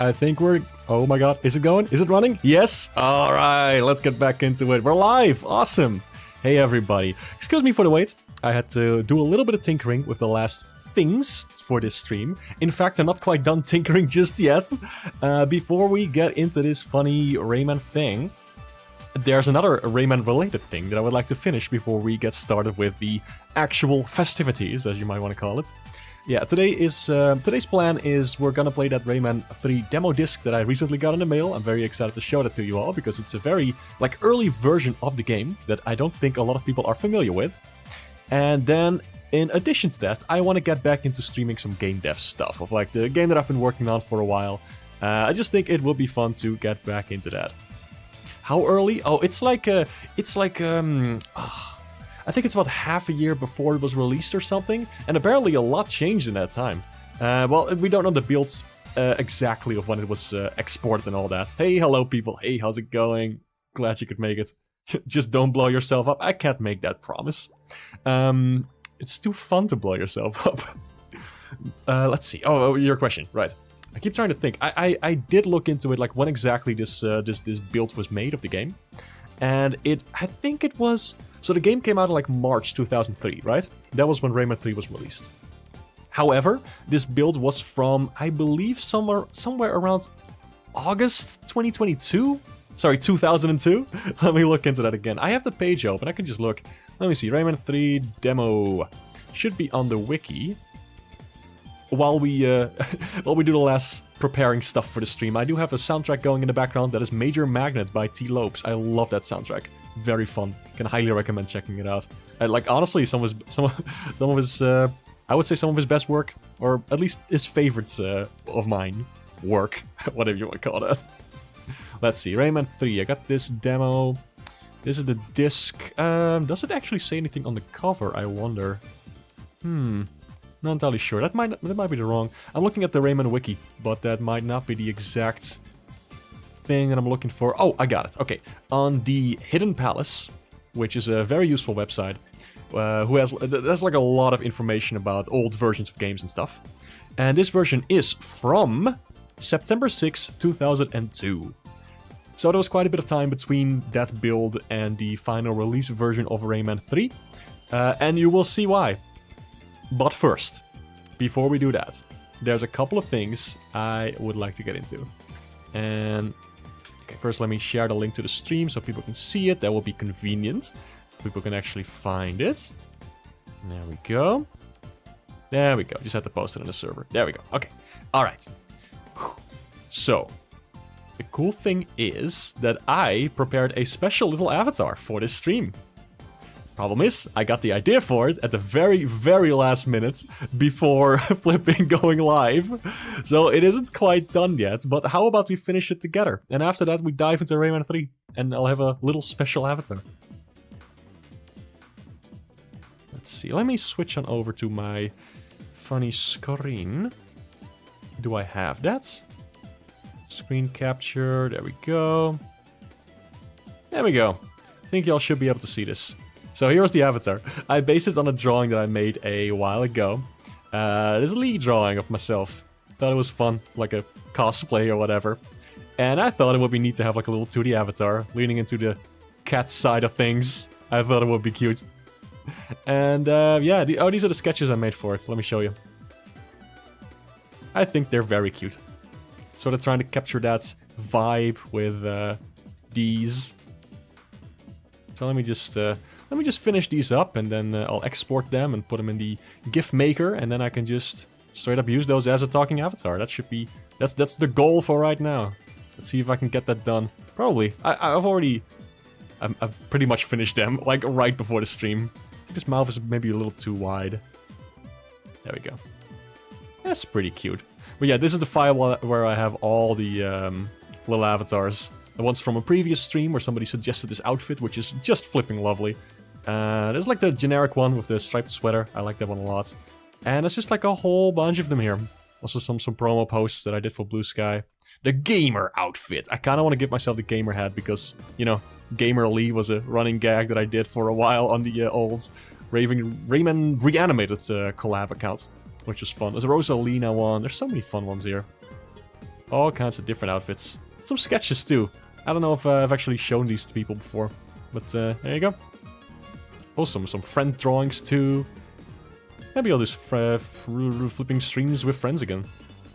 I think we're... Oh my god, is it going? Is it running? Yes! Alright, let's get back into it. We're live! Awesome! Hey everybody. Excuse me for the wait. I had to do a little bit of tinkering with the last things for this stream. In fact, I'm not quite done tinkering just yet. Before we get into this funny Rayman thing, there's another Rayman-related thing that I would like to finish before we get started with the actual festivities, as you might want to call it. Yeah, today's plan is we're gonna play that Rayman 3 demo disc that I recently got in the mail. I'm very excited to show that to you all, because it's a very, early version of the game that I don't think a lot of people are familiar with. And then, in addition to that, I want to get back into streaming some Gamedev stuff, of the game that I've been working on for a while. I just think it will be fun to get back into that. How early? Oh, I think it's about half a year before it was released or something, and apparently a lot changed in that time. Well, we don't know the builds exactly of when it was exported and all that. Hey, hello people. Hey, how's it going? Glad you could make it. Just don't blow yourself up. I can't make that promise. It's too fun to blow yourself up. Let's see. Oh, your question. Right. I keep trying to think. I did look into it, when exactly this build was made of the game. And I think it was... So the game came out in March 2003, right? That was when Rayman 3 was released. However, this build was from, I believe, somewhere around August 2022? Sorry, 2002? Let me look into that again. I have the page open, I can just look. Let me see, Rayman 3 demo. Should be on the wiki. While we do the last preparing stuff for the stream, I do have a soundtrack going in the background that is Major Magnet by T. Lopes. I love that soundtrack. Very fun. Can highly recommend checking it out. Honestly, some of his I would say some of his best work, or at least his favorites of mine. Work, whatever you want to call that. Let's see, Rayman 3. I got this demo. This is the disc. Does it actually say anything on the cover? I wonder. Not entirely sure. That might be the wrong. I'm looking at the Rayman wiki, but that might not be the exact thing that I'm looking for. Oh, I got it. Okay, on the Hidden Palace, which is a very useful website, there's a lot of information about old versions of games and stuff. And this version is from September 6, 2002. So there was quite a bit of time between that build and the final release version of Rayman 3. And you will see why. But first, before we do that, there's a couple of things I would like to get into. And okay, first let me share the link to the stream so people can see it. That will be convenient. People can actually find it. There we go. There we go. Just have to post it on the server. There we go. Okay. Alright. So, the cool thing is that I prepared a special little avatar for this stream. Problem is, I got the idea for it at the very, very last minute before flipping going live. So it isn't quite done yet, but how about we finish it together? And after that we dive into Rayman 3, and I'll have a little special avatar. Let's see, let me switch on over to my funny screen. Do I have that? Screen capture, there we go. There we go. I think y'all should be able to see this. So here's the avatar. I based it on a drawing that I made a while ago. This is a lead drawing of myself. Thought it was fun, like a cosplay or whatever. And I thought it would be neat to have a little 2D avatar leaning into the cat side of things. I thought it would be cute. And yeah, these are the sketches I made for it. Let me show you. I think they're very cute. Sort of trying to capture that vibe with these. So let me just finish these up, and then I'll export them and put them in the GIF maker, and then I can just straight up use those as a talking avatar. That should be... That's the goal for right now. Let's see if I can get that done. Probably. I've pretty much finished them, right before the stream. I think this mouth is maybe a little too wide. There we go. That's pretty cute. But yeah, this is the file where I have all the little avatars. The ones from a previous stream where somebody suggested this outfit, which is just flipping lovely. There's the generic one with the striped sweater. I like that one a lot. And it's just a whole bunch of them here. Also some promo posts that I did for Blue Sky. The gamer outfit. I kind of want to give myself the gamer hat because, you know, Gamer Lee was a running gag that I did for a while on the old Rayman Reanimated collab account, which was fun. There's a Rosalina one. There's so many fun ones here. All kinds of different outfits. Some sketches too. I don't know if I've actually shown these to people before. But there you go. Also some friend drawings too. Maybe I'll do flipping streams with friends again.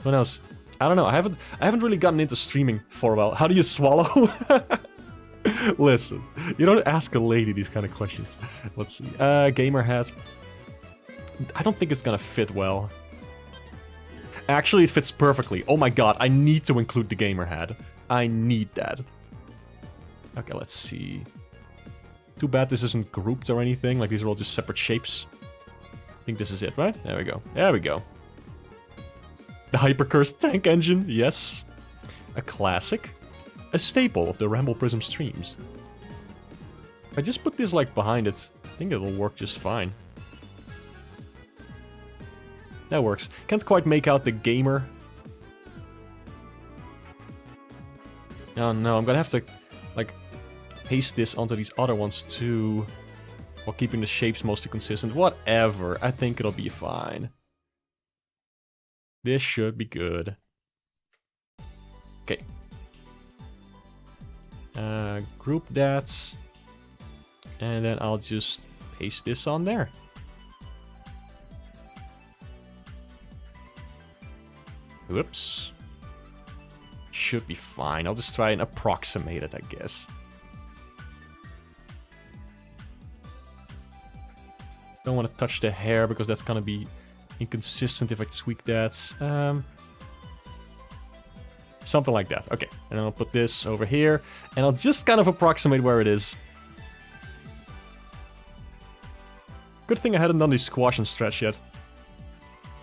Who knows? I don't know. I haven't really gotten into streaming for a while. How do you swallow? Listen, you don't ask a lady these kind of questions. Let's see. Gamer hat. I don't think it's gonna fit well. Actually, it fits perfectly. Oh my god, I need to include the gamer hat. I need that. Okay, let's see. Too bad this isn't grouped or anything. Like, these are all just separate shapes. I think this is it, right? There we go. There we go. The Hypercurse tank engine, yes. A classic. A staple of the Ramble Prism streams. If I just put this, like, behind it, I think it'll work just fine. That works. Can't quite make out the gamer. Oh no, I'm gonna have to, like, paste this onto these other ones too, while keeping the shapes mostly consistent. Whatever, I think it'll be fine. This should be good. Okay. Group that. And then I'll just paste this on there. Whoops. Should be fine. I'll just try and approximate it, I guess. Don't want to touch the hair because that's gonna be inconsistent if I tweak that. Something like that. Okay, and then I'll put this over here, and I'll just kind of approximate where it is. Good thing I hadn't done the squash and stretch yet.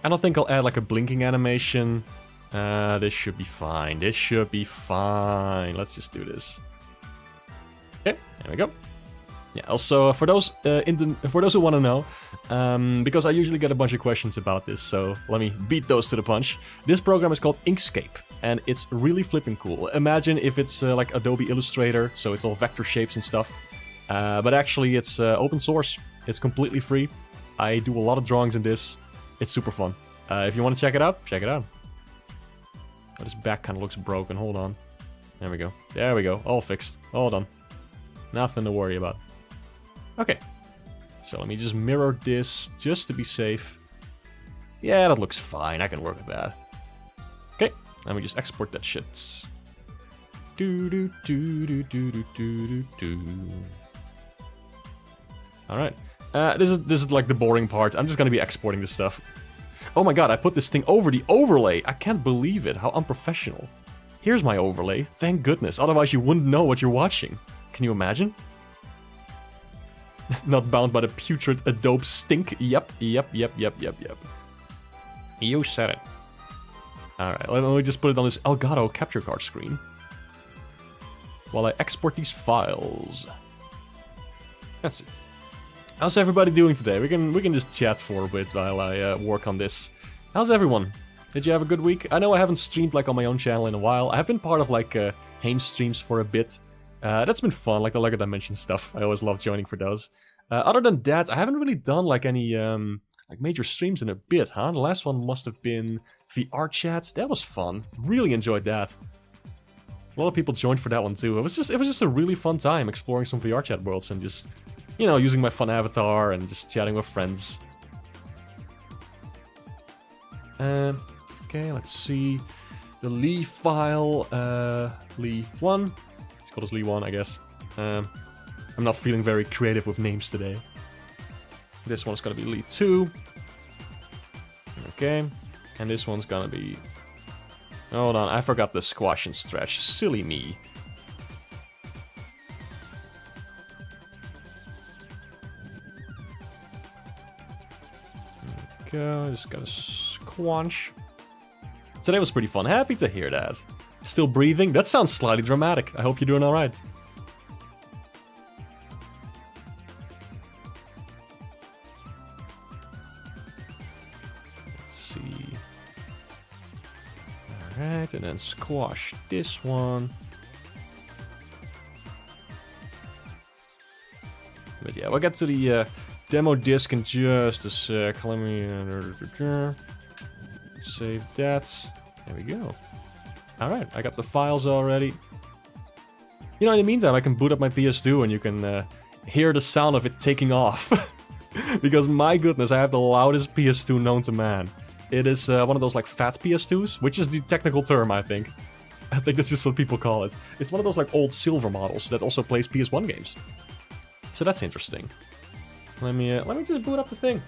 I don't think I'll add like a blinking animation. This should be fine. This should be fine. Let's just do this. Okay, there we go. Yeah. Also, for those who want to know, because I usually get a bunch of questions about this, so let me beat those to the punch. This program is called Inkscape, and it's really flipping cool. Imagine if it's like Adobe Illustrator, so it's all vector shapes and stuff. But actually, it's open source. It's completely free. I do a lot of drawings in this. It's super fun. If you want to check it out, check it out. Oh, this back kind of looks broken. Hold on. There we go. There we go. All fixed. All done. Nothing to worry about. Okay. So let me just mirror this just to be safe. Yeah, that looks fine. I can work with that. Okay. Let me just export that shit. Alright. This is like the boring part. I'm just gonna be exporting this stuff. Oh my god, I put this thing over the overlay. I can't believe it. How unprofessional. Here's my overlay. Thank goodness. Otherwise you wouldn't know what you're watching. Can you imagine? Not bound by the putrid Adobe stink. Yep. You said it. Alright, let me just put it on this Elgato capture card screen. While I export these files. That's it. How's everybody doing today? We can just chat for a bit while I work on this. How's everyone? Did you have a good week? I know I haven't streamed like on my own channel in a while. I have been part of like Haynes streams for a bit. That's been fun, like the Lego Dimension stuff. I always love joining for those. Other than that, I haven't really done like any like major streams in a bit, huh? The last one must have been VR chat. That was fun. Really enjoyed that. A lot of people joined for that one too. It was just a really fun time exploring some VR chat worlds and just, you know, using my fun avatar and just chatting with friends. Okay, let's see. The Lee file, Lee 1. It's called as Lee 1, I guess. I'm not feeling very creative with names today. This one's gonna be Lee 2. Okay. And this one's gonna be... Hold on, I forgot the squash and stretch. Silly me. Go, just gotta squanch. Today was pretty fun. Happy to hear that. Still breathing? That sounds slightly dramatic. I hope you're doing alright. Let's see. Alright, and then squash this one. But yeah, we'll get to the demo disc in just a sec. Let me save that. There we go. Alright, I got the files already. You know, in the meantime, I can boot up my PS2 and you can hear the sound of it taking off. Because my goodness, I have the loudest PS2 known to man. It is one of those like fat PS2s, which is the technical term, I think. I think that's just what people call it. It's one of those like old silver models that also plays PS1 games. So that's interesting. Let me just boot up the thing.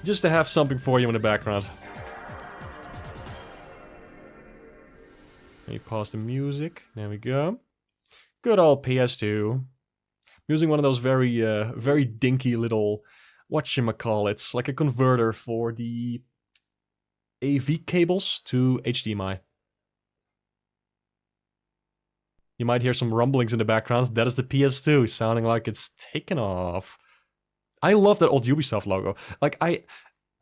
Just to have something for you in the background. Let me pause the music. There we go. Good old PS2. Using one of those very, very dinky little, whatchamacallits, like a converter for the AV cables to HDMI. You might hear some rumblings in the background. That is the PS2 sounding like it's taken off. I love that old Ubisoft logo. Like,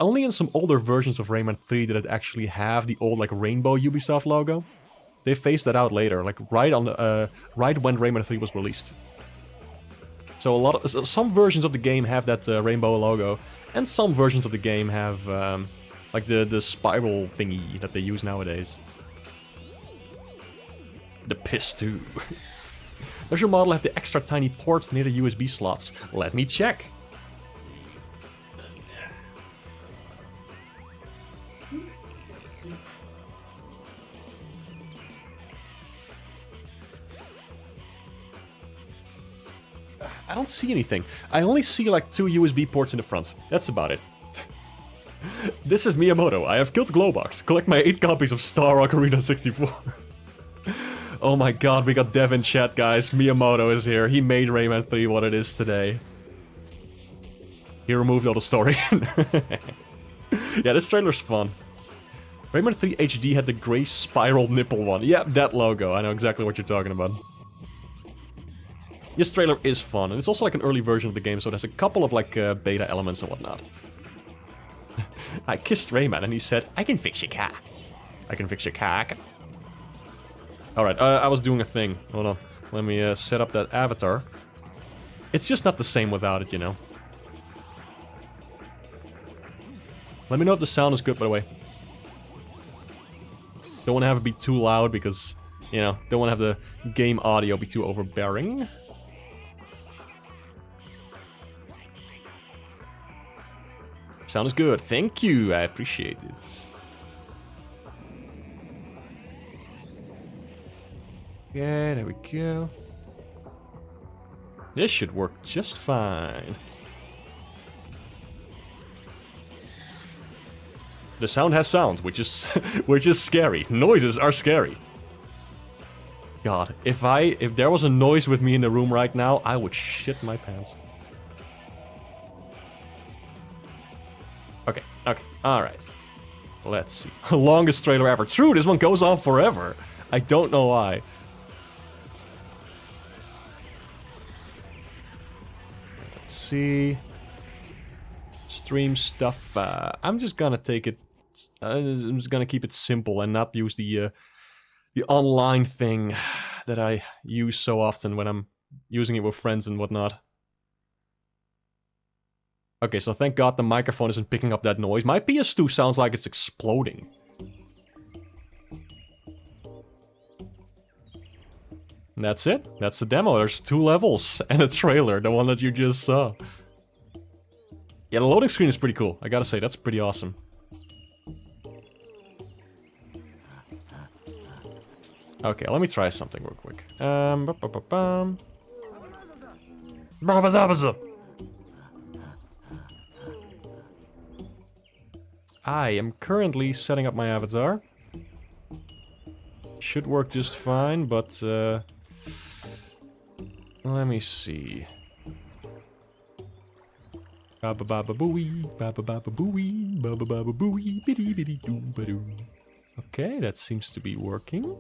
only in some older versions of Rayman 3 did it actually have the old, like, rainbow Ubisoft logo. They phased that out later, like, right when Rayman 3 was released. So some versions of the game have that rainbow logo, and some versions of the game have, like, the spiral thingy that they use nowadays. The PS2. Does your model have the extra tiny ports near the USB slots? Let me check. I don't see anything. I only see like 2 USB ports in the front. That's about it. This is Miyamoto. I have killed Glowbox. Collect my 8 copies of Star Ocarina 64. Oh my god, we got Dev in chat, guys. Miyamoto is here. He made Rayman 3 what it is today. He removed all the story. Yeah, this trailer's fun. Rayman 3 HD had the grey spiral nipple one. Yeah, that logo. I know exactly what you're talking about. This trailer is fun, and it's also like an early version of the game, so there's a couple of like beta elements and whatnot. I kissed Rayman and he said, I can fix your car. I can fix your car. Alright, I was doing a thing. Hold on. Let me set up that avatar. It's just not the same without it, you know. Let me know if the sound is good, by the way. Don't want to have it be too loud because, you know, don't want to have the game audio be too overbearing. Sound is good. Thank you. I appreciate it. Yeah, there we go. This should work just fine. The sound has sound, which is which is scary. Noises are scary. God, if there was a noise with me in the room right now, I would shit my pants. Okay, alright. Let's see. Longest trailer ever. True, this one goes on forever. I don't know why. Let's see. Stream stuff. I'm just gonna take it. I'm just gonna keep it simple and not use the online thing that I use so often when I'm using it with friends and whatnot. Okay, so thank God the microphone isn't picking up that noise. My PS2 sounds like it's exploding. That's it. That's the demo. There's 2 levels and a trailer, the one that you just saw. Yeah, the loading screen is pretty cool. I gotta say, that's pretty awesome. Okay, let me try something real quick. I am currently setting up my avatar. Should work just fine, but let me see. Baba baba booey, baba baba booey, baba baba booey, biddy biddy doo ba doo. Okay, that seems to be working.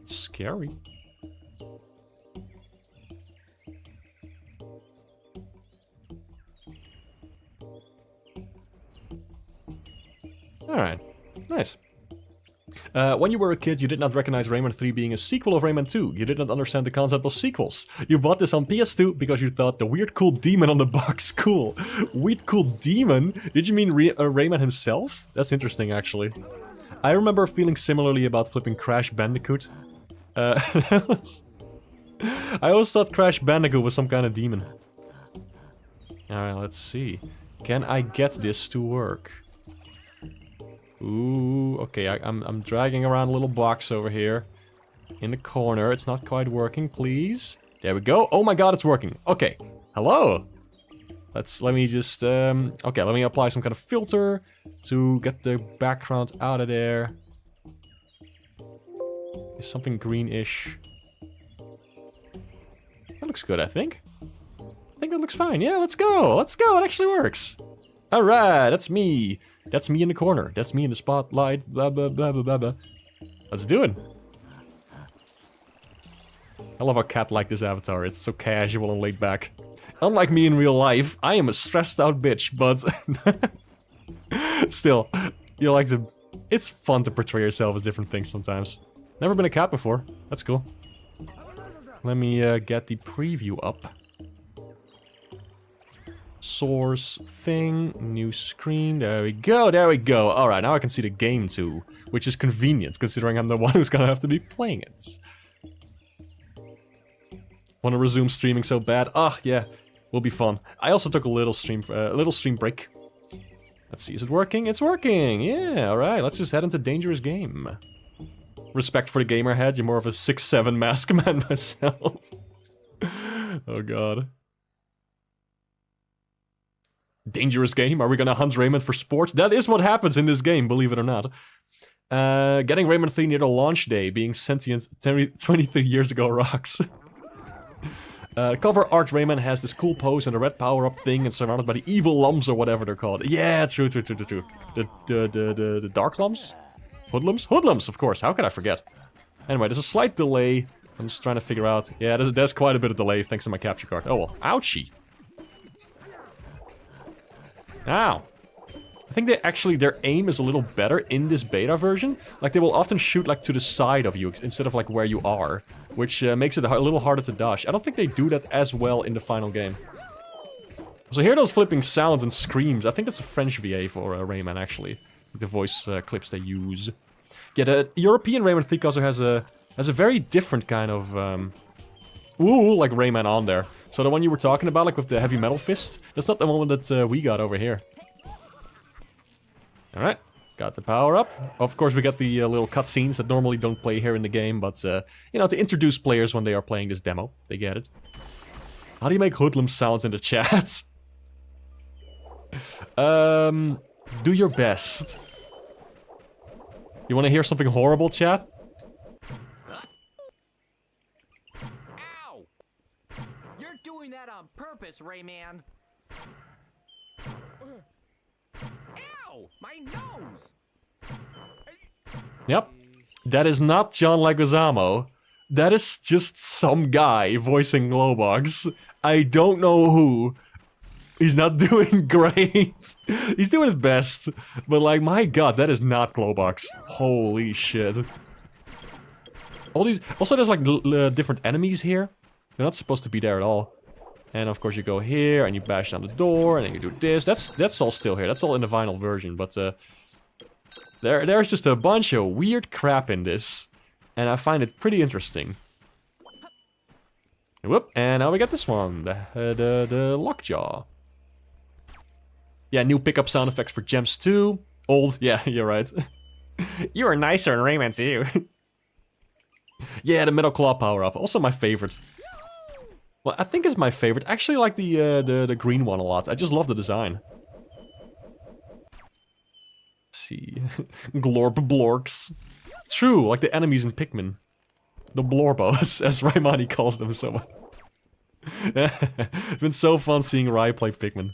Scary. Alright, nice. When you were a kid, you did not recognize Rayman 3 being a sequel of Rayman 2. You did not understand the concept of sequels. You bought this on PS2 because you thought the weird cool demon on the box cool. Weird cool demon? Did you mean Rayman himself? That's interesting, actually. I remember feeling similarly about flipping Crash Bandicoot. I always thought Crash Bandicoot was some kind of demon. Alright, let's see. Can I get this to work? Ooh, okay, I'm dragging around a little box over here. In the corner, it's not quite working, please. There we go. Oh my god, it's working. Okay, hello. Let me just, okay, let me apply some kind of filter to get the background out of there. Something greenish. That looks good, I think. I think that looks fine. Yeah, let's go. Let's go. It actually works. Alright, that's me. That's me in the corner. That's me in the spotlight. Blah, blah, blah, blah, blah, blah. Let's do it. I love how Cat like this avatar. It's so casual and laid back. Unlike me in real life, I am a stressed out bitch, but... still, you like to... It's fun to portray yourself as different things sometimes. Never been a cat before. That's cool. Let me get the preview up. Source thing, new screen, there we go, there we go. Alright, now I can see the game too, which is convenient, considering I'm the one who's gonna have to be playing it. Wanna resume streaming so bad? Ah, yeah, will be fun. I also took a little stream break. Let's see, is it working? It's working! Yeah, alright, let's just head into Dangerous Game. Respect for the gamer head, you're more of a 6'7" mask man myself. Oh god. Dangerous Game? Are we gonna hunt Rayman for sports? That is what happens in this game, believe it or not. Getting Rayman 3 near the launch day, being sentient 23 years ago rocks. Cover art Rayman has this cool pose and a red power-up thing and surrounded by the evil lumps or whatever they're called. Yeah, true. The dark lumps? Hoodlums? Hoodlums, of course, how could I forget? Anyway, there's a slight delay. I'm just trying to figure out... Yeah, there's quite a bit of delay thanks to my capture card. Oh well, ouchie. Ow. I think their aim is a little better in this beta version. Like, they will often shoot, like, to the side of you instead of, like, where you are. Which makes it a little harder to dodge. I don't think they do that as well in the final game. So hear those flipping sounds and screams. I think that's a French VA for Rayman, actually. The voice clips they use. Yeah, the European Rayman 3 cover has a very different kind of... Ooh, like Rayman on there. So the one you were talking about, like with the heavy metal fist, that's not the one that we got over here. Alright, got the power up. Of course, we got the little cutscenes that normally don't play here in the game, but, you know, to introduce players when they are playing this demo. They get it. How do you make hoodlum sounds in the chat? Do your best. You want to hear something horrible, chat? That on purpose, Rayman. Ow! My nose! Yep. That is not John Leguizamo. That is just some guy voicing Glowbox. I don't know who. He's not doing great. He's doing his best. But like, my god, that is not Glowbox. Holy shit. All these... Also, there's like different enemies here. They're not supposed to be there at all. And of course you go here, and you bash down the door, and then you do this. That's all still here. That's all in the vinyl version, but there's just a bunch of weird crap in this. And I find it pretty interesting. Whoop, and now we got this one. The lockjaw. Yeah, new pickup sound effects for Gems 2. Old, yeah, you're right. You are nicer in Rayman too. Yeah, the metal claw power-up. Also my favorite. Well, I think it's my favorite. I actually like the green one a lot. I just love the design. Let's see. Glorp Blorks. True, like the enemies in Pikmin. The Blorbos, as Raimani calls them so much. It's been so fun seeing Rai play Pikmin.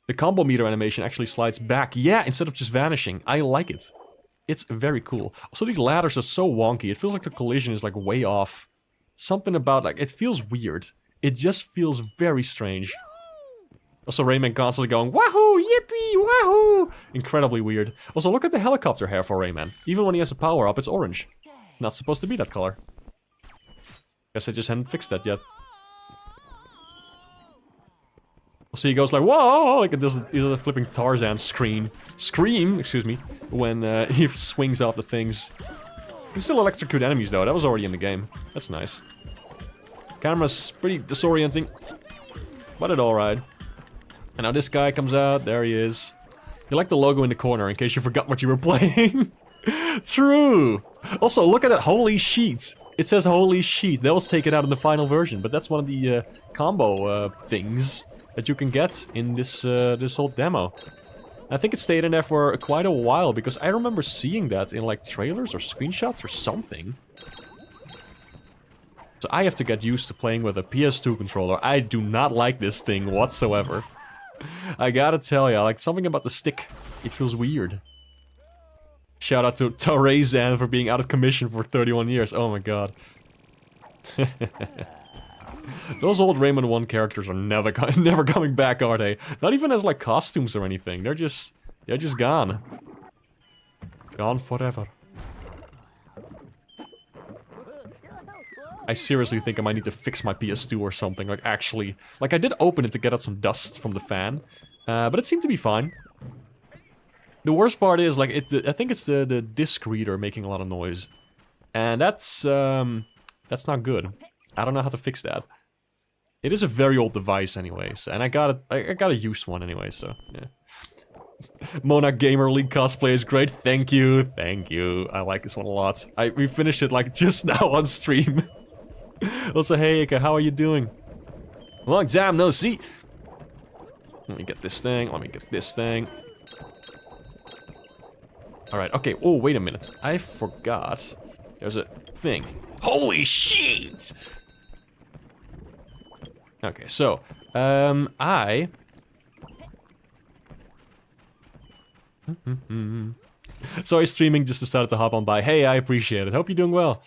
The combo meter animation actually slides back. Yeah, instead of just vanishing. I like it. It's very cool. Also, these ladders are so wonky. It feels like the collision is like way off. Something about like, it feels weird. It just feels very strange. Also, Rayman constantly going, wahoo, yippee, wahoo! Incredibly weird. Also, look at the helicopter hair for Rayman. Even when he has a power-up, it's orange. Not supposed to be that color. Guess I just hadn't fixed that yet. So he goes like, whoa, like it does the flipping Tarzan scream, excuse me, when he swings off the things. You can still electrocute enemies though, that was already in the game. That's nice. Camera's pretty disorienting, but it's alright. And now this guy comes out, there he is. You like the logo in the corner in case you forgot what you were playing. True! Also, look at that, holy sheet. It says holy sheet, that was taken out in the final version, but that's one of the combo things that you can get in this this old demo. I think it stayed in there for quite a while because I remember seeing that in like trailers or screenshots or something. So I have to get used to playing with a PS2 controller. I do not like this thing whatsoever. I gotta tell ya, like something about the stick, it feels weird. Shout out to Rayman for being out of commission for 31 years. Oh my god. Those old Rayman 1 characters are never coming back, are they? Not even as like costumes or anything. They're just gone. Gone forever. I seriously think I might need to fix my PS2 or something. Like actually, like I did open it to get out some dust from the fan, but it seemed to be fine. The worst part is like I think it's the disc reader making a lot of noise, and that's not good. I don't know how to fix that. It is a very old device anyways, and I got a used one anyway, so yeah. Mona Gamer League cosplay is great, thank you. I like this one a lot. We finished it like just now on stream. Also, hey Ika, how are you doing? Long time no see. Let me get this thing, Alright, okay, oh wait a minute. I forgot. There's a thing. Holy shit! Okay, so, Sorry, streaming just decided to hop on by. Hey, I appreciate it. Hope you're doing well.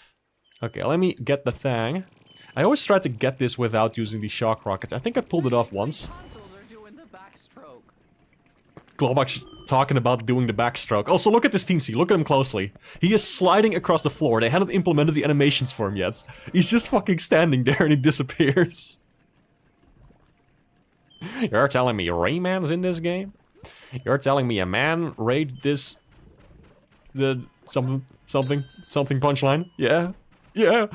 Okay, let me get the thing. I always try to get this without using the shock rockets. I think I pulled it off once. Globok's talking about doing the backstroke. Also, look at this teensy. Look at him closely. He is sliding across the floor. They haven't implemented the animations for him yet. He's just fucking standing there and he disappears. You're telling me Rayman's in this game? You're telling me a man raid this... something punchline? Yeah. Yeah.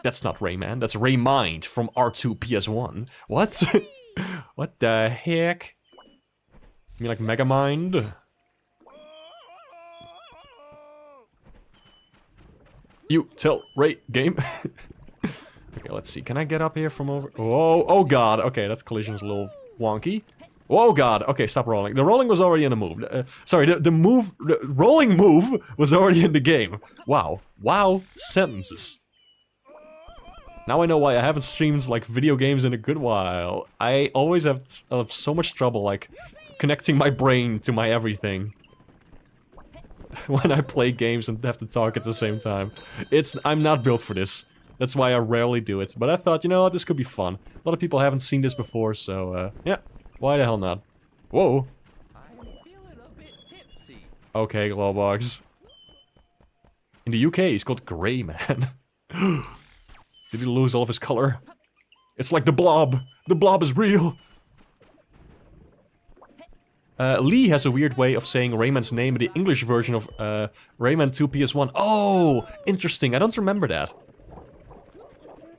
That's not Rayman, that's Raymind from R2 PS1. What? What the heck? You mean like Megamind? You tell Ray game. Okay, let's see. Can I get up here from over? Oh god. Okay, that collision's a little wonky. Oh god. Okay, stop rolling. The rolling was already in the move. Sorry, the rolling move was already in the game. Wow. Wow. Sentences. Now I know why I haven't streamed like video games in a good while. I always have so much trouble like connecting my brain to my everything when I play games and have to talk at the same time. I'm not built for this. That's why I rarely do it. But I thought, you know what, this could be fun. A lot of people haven't seen this before, so yeah, why the hell not? Whoa. I'm feeling a bit tipsy. Okay, Glowbox. In the UK, he's called Grey Man. Did he lose all of his color? It's like the Blob. The Blob is real. Lee has a weird way of saying Rayman's name in the English version of Rayman 2 PS1. Oh, interesting. I don't remember that.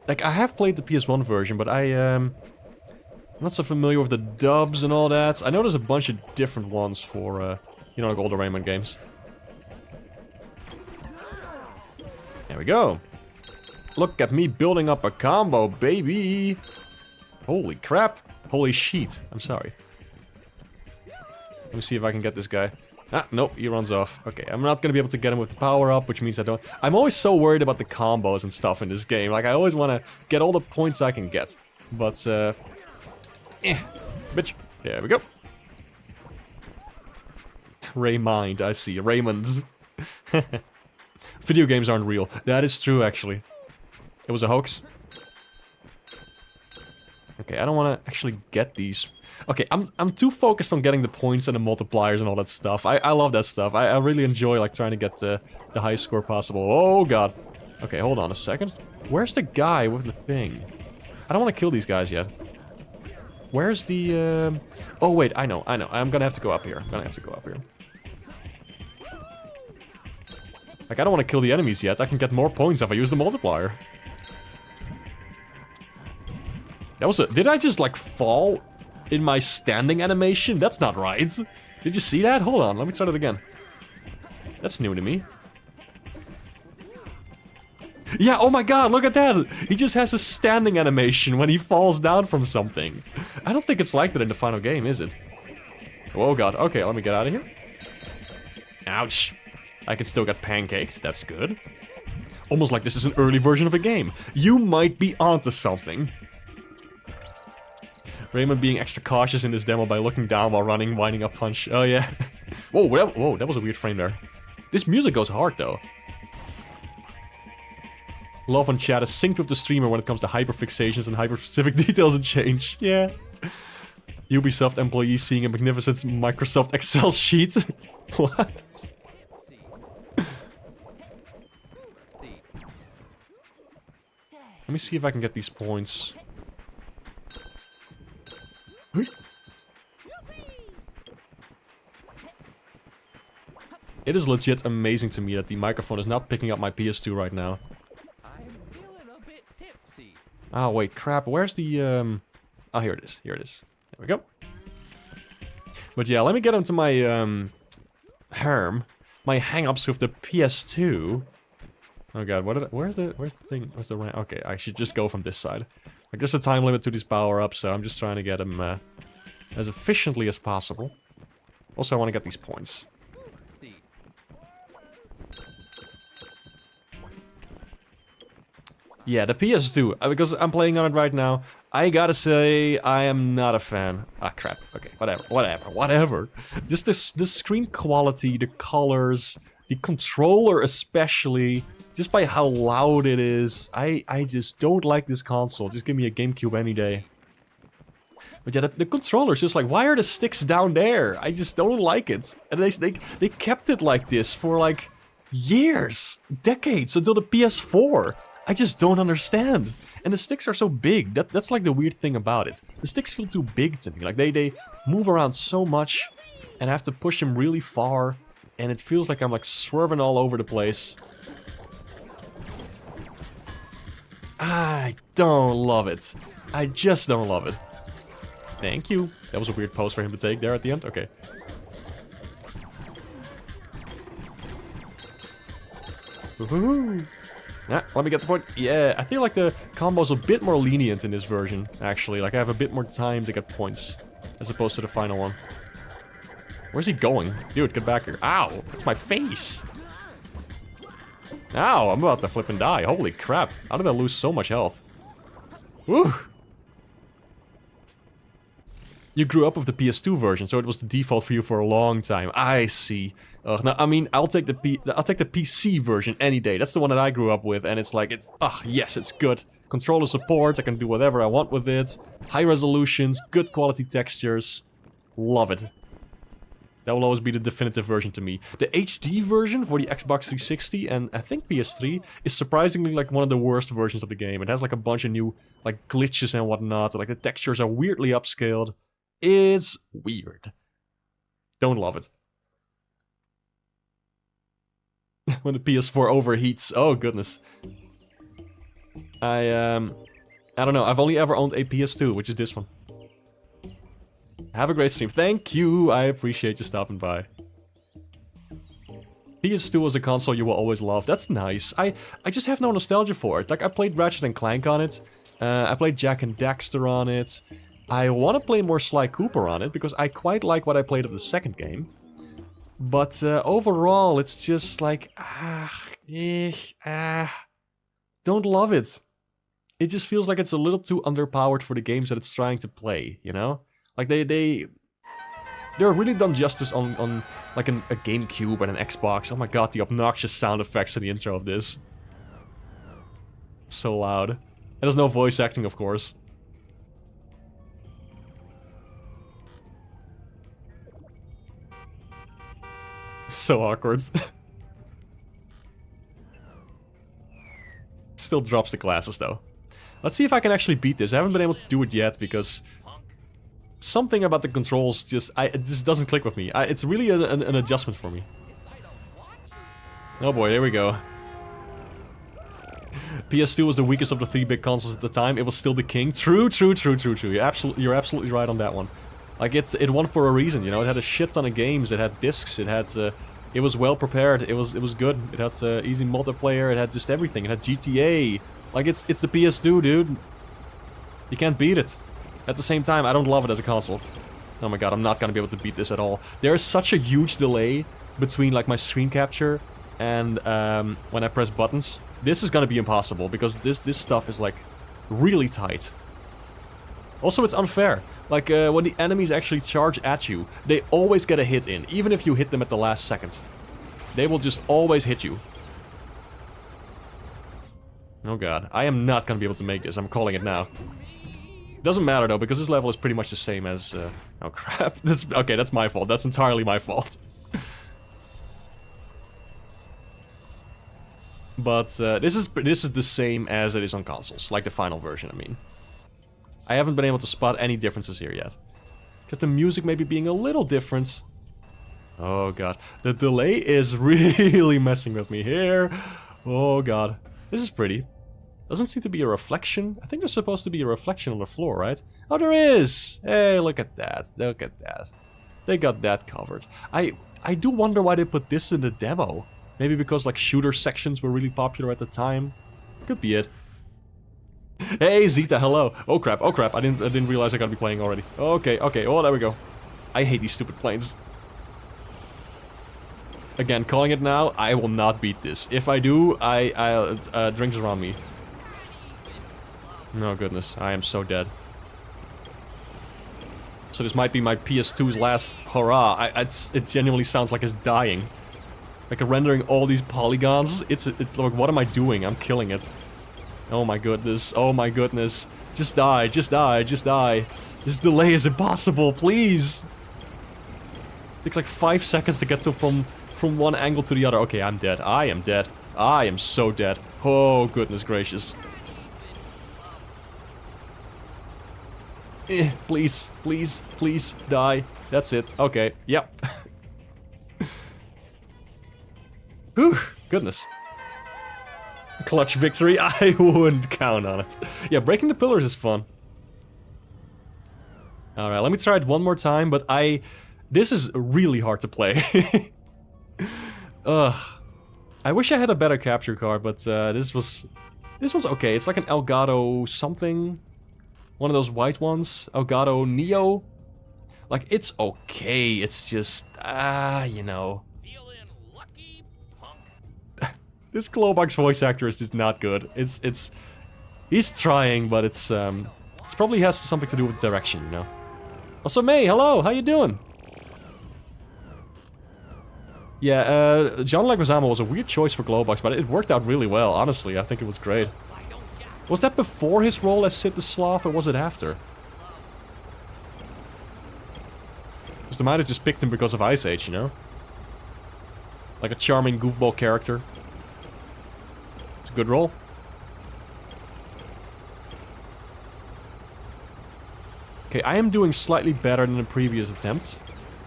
Like, I have played the PS1 version, but I'm not so familiar with the dubs and all that. I know there's a bunch of different ones for, you know, like all the Rayman games. There we go. Look at me building up a combo, baby! Holy crap. Holy sheet. I'm sorry. Let me see if I can get this guy. Ah, nope, he runs off. Okay, I'm not gonna be able to get him with the power up, which means I don't... I'm always so worried about the combos and stuff in this game. Like, I always want to get all the points I can get. But, bitch. There we go. Raymind, I see. Raymond's. Video games aren't real. That is true, actually. It was a hoax. Okay, I don't want to actually get these. Okay, I'm too focused on getting the points and the multipliers and all that stuff. I love that stuff. I really enjoy like trying to get the highest score possible. Oh god. Okay, hold on a second. Where's the guy with the thing? I don't want to kill these guys yet. Where's the Oh wait, I know. I'm gonna have to go up here. Like, I don't want to kill the enemies yet. I can get more points if I use the multiplier. That was a... Did I just, like, fall in my standing animation? That's not right. Did you see that? Hold on, let me try that again. That's new to me. Yeah, oh my god, look at that! He just has a standing animation when he falls down from something. I don't think it's like that in the final game, is it? Oh god, okay, let me get out of here. Ouch. I can still get pancaked, that's good. Almost like this is an early version of a game. You might be onto something. Rayman being extra cautious in this demo by looking down while running, winding up punch. Oh yeah. Whoa, that was a weird frame there. This music goes hard though. Love on chat is synced with the streamer when it comes to hyperfixations and hyper-specific details and change. Yeah. Ubisoft employees seeing a magnificent Microsoft Excel sheet. What? Let me see if I can get these points. It is legit amazing to me that the microphone is not picking up my PS2 right now. I'm feeling a bit tipsy. Oh wait, crap, where's the Oh, here it is, There we go. But yeah, let me get into my my hang-ups with the PS2. Oh god, where's the thing? Where's the rank? Okay, I should just go from this side. Like, there's a time limit to these power-ups, so I'm just trying to get them as efficiently as possible. Also, I want to get these points. Yeah, the PS2, because I'm playing on it right now, I gotta say, I am not a fan. Ah, crap. Okay, whatever. Just the screen quality, the colors, the controller especially, just by how loud it is, I just don't like this console. Just give me a GameCube any day. But yeah, the controller's just like, why are the sticks down there? I just don't like it. And they kept it like this for like years, decades, until the PS4. I just don't understand. And the sticks are so big. That's like the weird thing about it. The sticks feel too big to me. Like they move around so much, and I have to push them really far, and it feels like I'm like swerving all over the place. I don't love it. I just don't love it. Thank you. That was a weird pose for him to take there at the end. Okay. Woohoo! Yeah, let me get the point. Yeah, I feel like the combo's a bit more lenient in this version, actually. Like, I have a bit more time to get points, as opposed to the final one. Where's he going? Dude, get back here. Ow! That's my face! Ow! I'm about to flip and die. Holy crap. How did I lose so much health? Woo! You grew up with the PS2 version, so it was the default for you for a long time. I see. No, I mean, I'll take the PC version any day. That's the one that I grew up with, and it's like, yes, it's good. Controller support, I can do whatever I want with it. High resolutions, good quality textures. Love it. That will always be the definitive version to me. The HD version for the Xbox 360 and I think PS3 is surprisingly like one of the worst versions of the game. It has like a bunch of new like glitches and whatnot. Like the textures are weirdly upscaled. It's weird. Don't love it. When the PS4 overheats. Oh goodness. I don't know. I've only ever owned a PS2, which is this one. Have a great stream. Thank you. I appreciate you stopping by. PS2 was a console you will always love. That's nice. I just have no nostalgia for it. Like, I played Ratchet and Clank on it. I played Jak and Daxter on it. I want to play more Sly Cooper on it, because I quite like what I played of the second game. But overall, it's just like, don't love it. It just feels like it's a little too underpowered for the games that it's trying to play, you know? Like, they're really done justice on like a GameCube and an Xbox. Oh my god, the obnoxious sound effects in the intro of this. It's so loud. And there's no voice acting, of course. So awkward. Still drops the glasses though. Let's see if I can actually beat this. I haven't been able to do it yet because something about the controls just doesn't click with me. It's really an adjustment for me. Oh boy, there we go. PS2 was the weakest of the 3 big consoles at the time. It was still the king. True. You're absolutely right on that one. Like it won for a reason, you know. It had a shit ton of games. It had discs. It had it was well prepared. It was good. It had easy multiplayer. It had just everything. It had GTA. Like it's the PS2, dude. You can't beat it. At the same time, I don't love it as a console. Oh my god, I'm not gonna be able to beat this at all. There is such a huge delay between like my screen capture and when I press buttons. This is gonna be impossible because this stuff is like really tight. Also, it's unfair. Like when the enemies actually charge at you, they always get a hit in, even if you hit them at the last second. They will just always hit you. Oh god, I am not gonna be able to make this. I'm calling it now. Doesn't matter though, because this level is pretty much the same as... oh crap, okay, that's my fault. That's entirely my fault. But this is the same as it is on consoles, like the final version, I mean. I haven't been able to spot any differences here yet. Except the music maybe being a little different. Oh god, the delay is really messing with me here. Oh god, this is pretty. Doesn't seem to be a reflection. I think there's supposed to be a reflection on the floor, right? Oh, there is! Hey, look at that. Look at that. They got that covered. I do wonder why they put this in the demo. Maybe because, like, shooter sections were really popular at the time. Could be it. Hey, Zeta, hello. Oh, crap. Oh, crap. I didn't realize I gotta be playing already. Okay. Oh, there we go. I hate these stupid planes. Again, calling it now, I will not beat this. If I do, drinks around me. Oh goodness, I am so dead. So this might be my PS2's last hurrah. It genuinely sounds like it's dying. Like rendering all these polygons. It's like, what am I doing? I'm killing it. Oh my goodness, oh my goodness. Just die, just die, just die. This delay is impossible, please! It takes like 5 seconds to get to from one angle to the other. Okay, I'm dead. I am dead. I am so dead. Oh goodness gracious. Please, please, please, die. That's it. Okay, yep. Whew, goodness. Clutch victory, I wouldn't count on it. Yeah, breaking the pillars is fun. Alright, let me try it one more time, but this is really hard to play. Ugh. I wish I had a better capture card, but this one's okay. It's like an Elgato something. One of those white ones. Elgato Neo. Like, it's okay. It's just, you know. Feeling lucky, punk. This Glowbox voice actor is just not good. He's trying, but it probably has something to do with direction, you know. Also, May, hello, how you doing? Yeah, John Leguizamo was a weird choice for Glowbox, but it worked out really well, honestly. I think it was great. Was that before his role as Sid the Sloth, or was it after? Because they might have just picked him because of Ice Age, you know? Like a charming goofball character. It's a good role. Okay, I am doing slightly better than the previous attempt.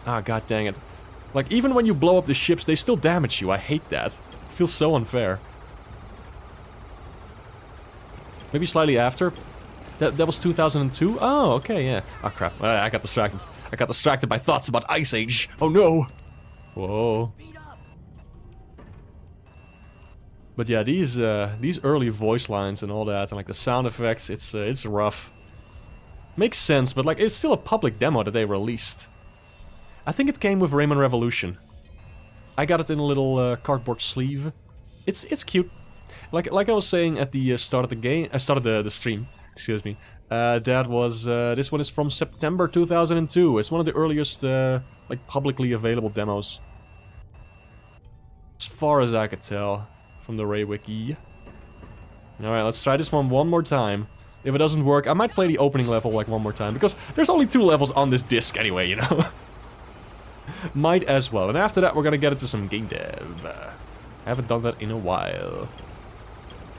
Ah, god dang it. Like, even when you blow up the ships, they still damage you. I hate that. It feels so unfair. Maybe slightly after. That was 2002? Oh, okay, yeah. Oh, crap. I got distracted. I got distracted by thoughts about Ice Age. Oh, no. Whoa. But yeah, these early voice lines and all that, and like the sound effects, it's rough. Makes sense, but like, it's still a public demo that they released. I think it came with Rayman Revolution. I got it in a little cardboard sleeve. It's cute. Like I was saying at the start of the game, start of the stream. Excuse me. That was this one is from September 2002. It's one of the earliest like publicly available demos, as far as I could tell from the Ray Wiki. All right, let's try this one more time. If it doesn't work, I might play the opening level like one more time because there's only 2 levels on this disc anyway, you know. Might as well. And after that, we're gonna get into some game dev. Haven't done that in a while.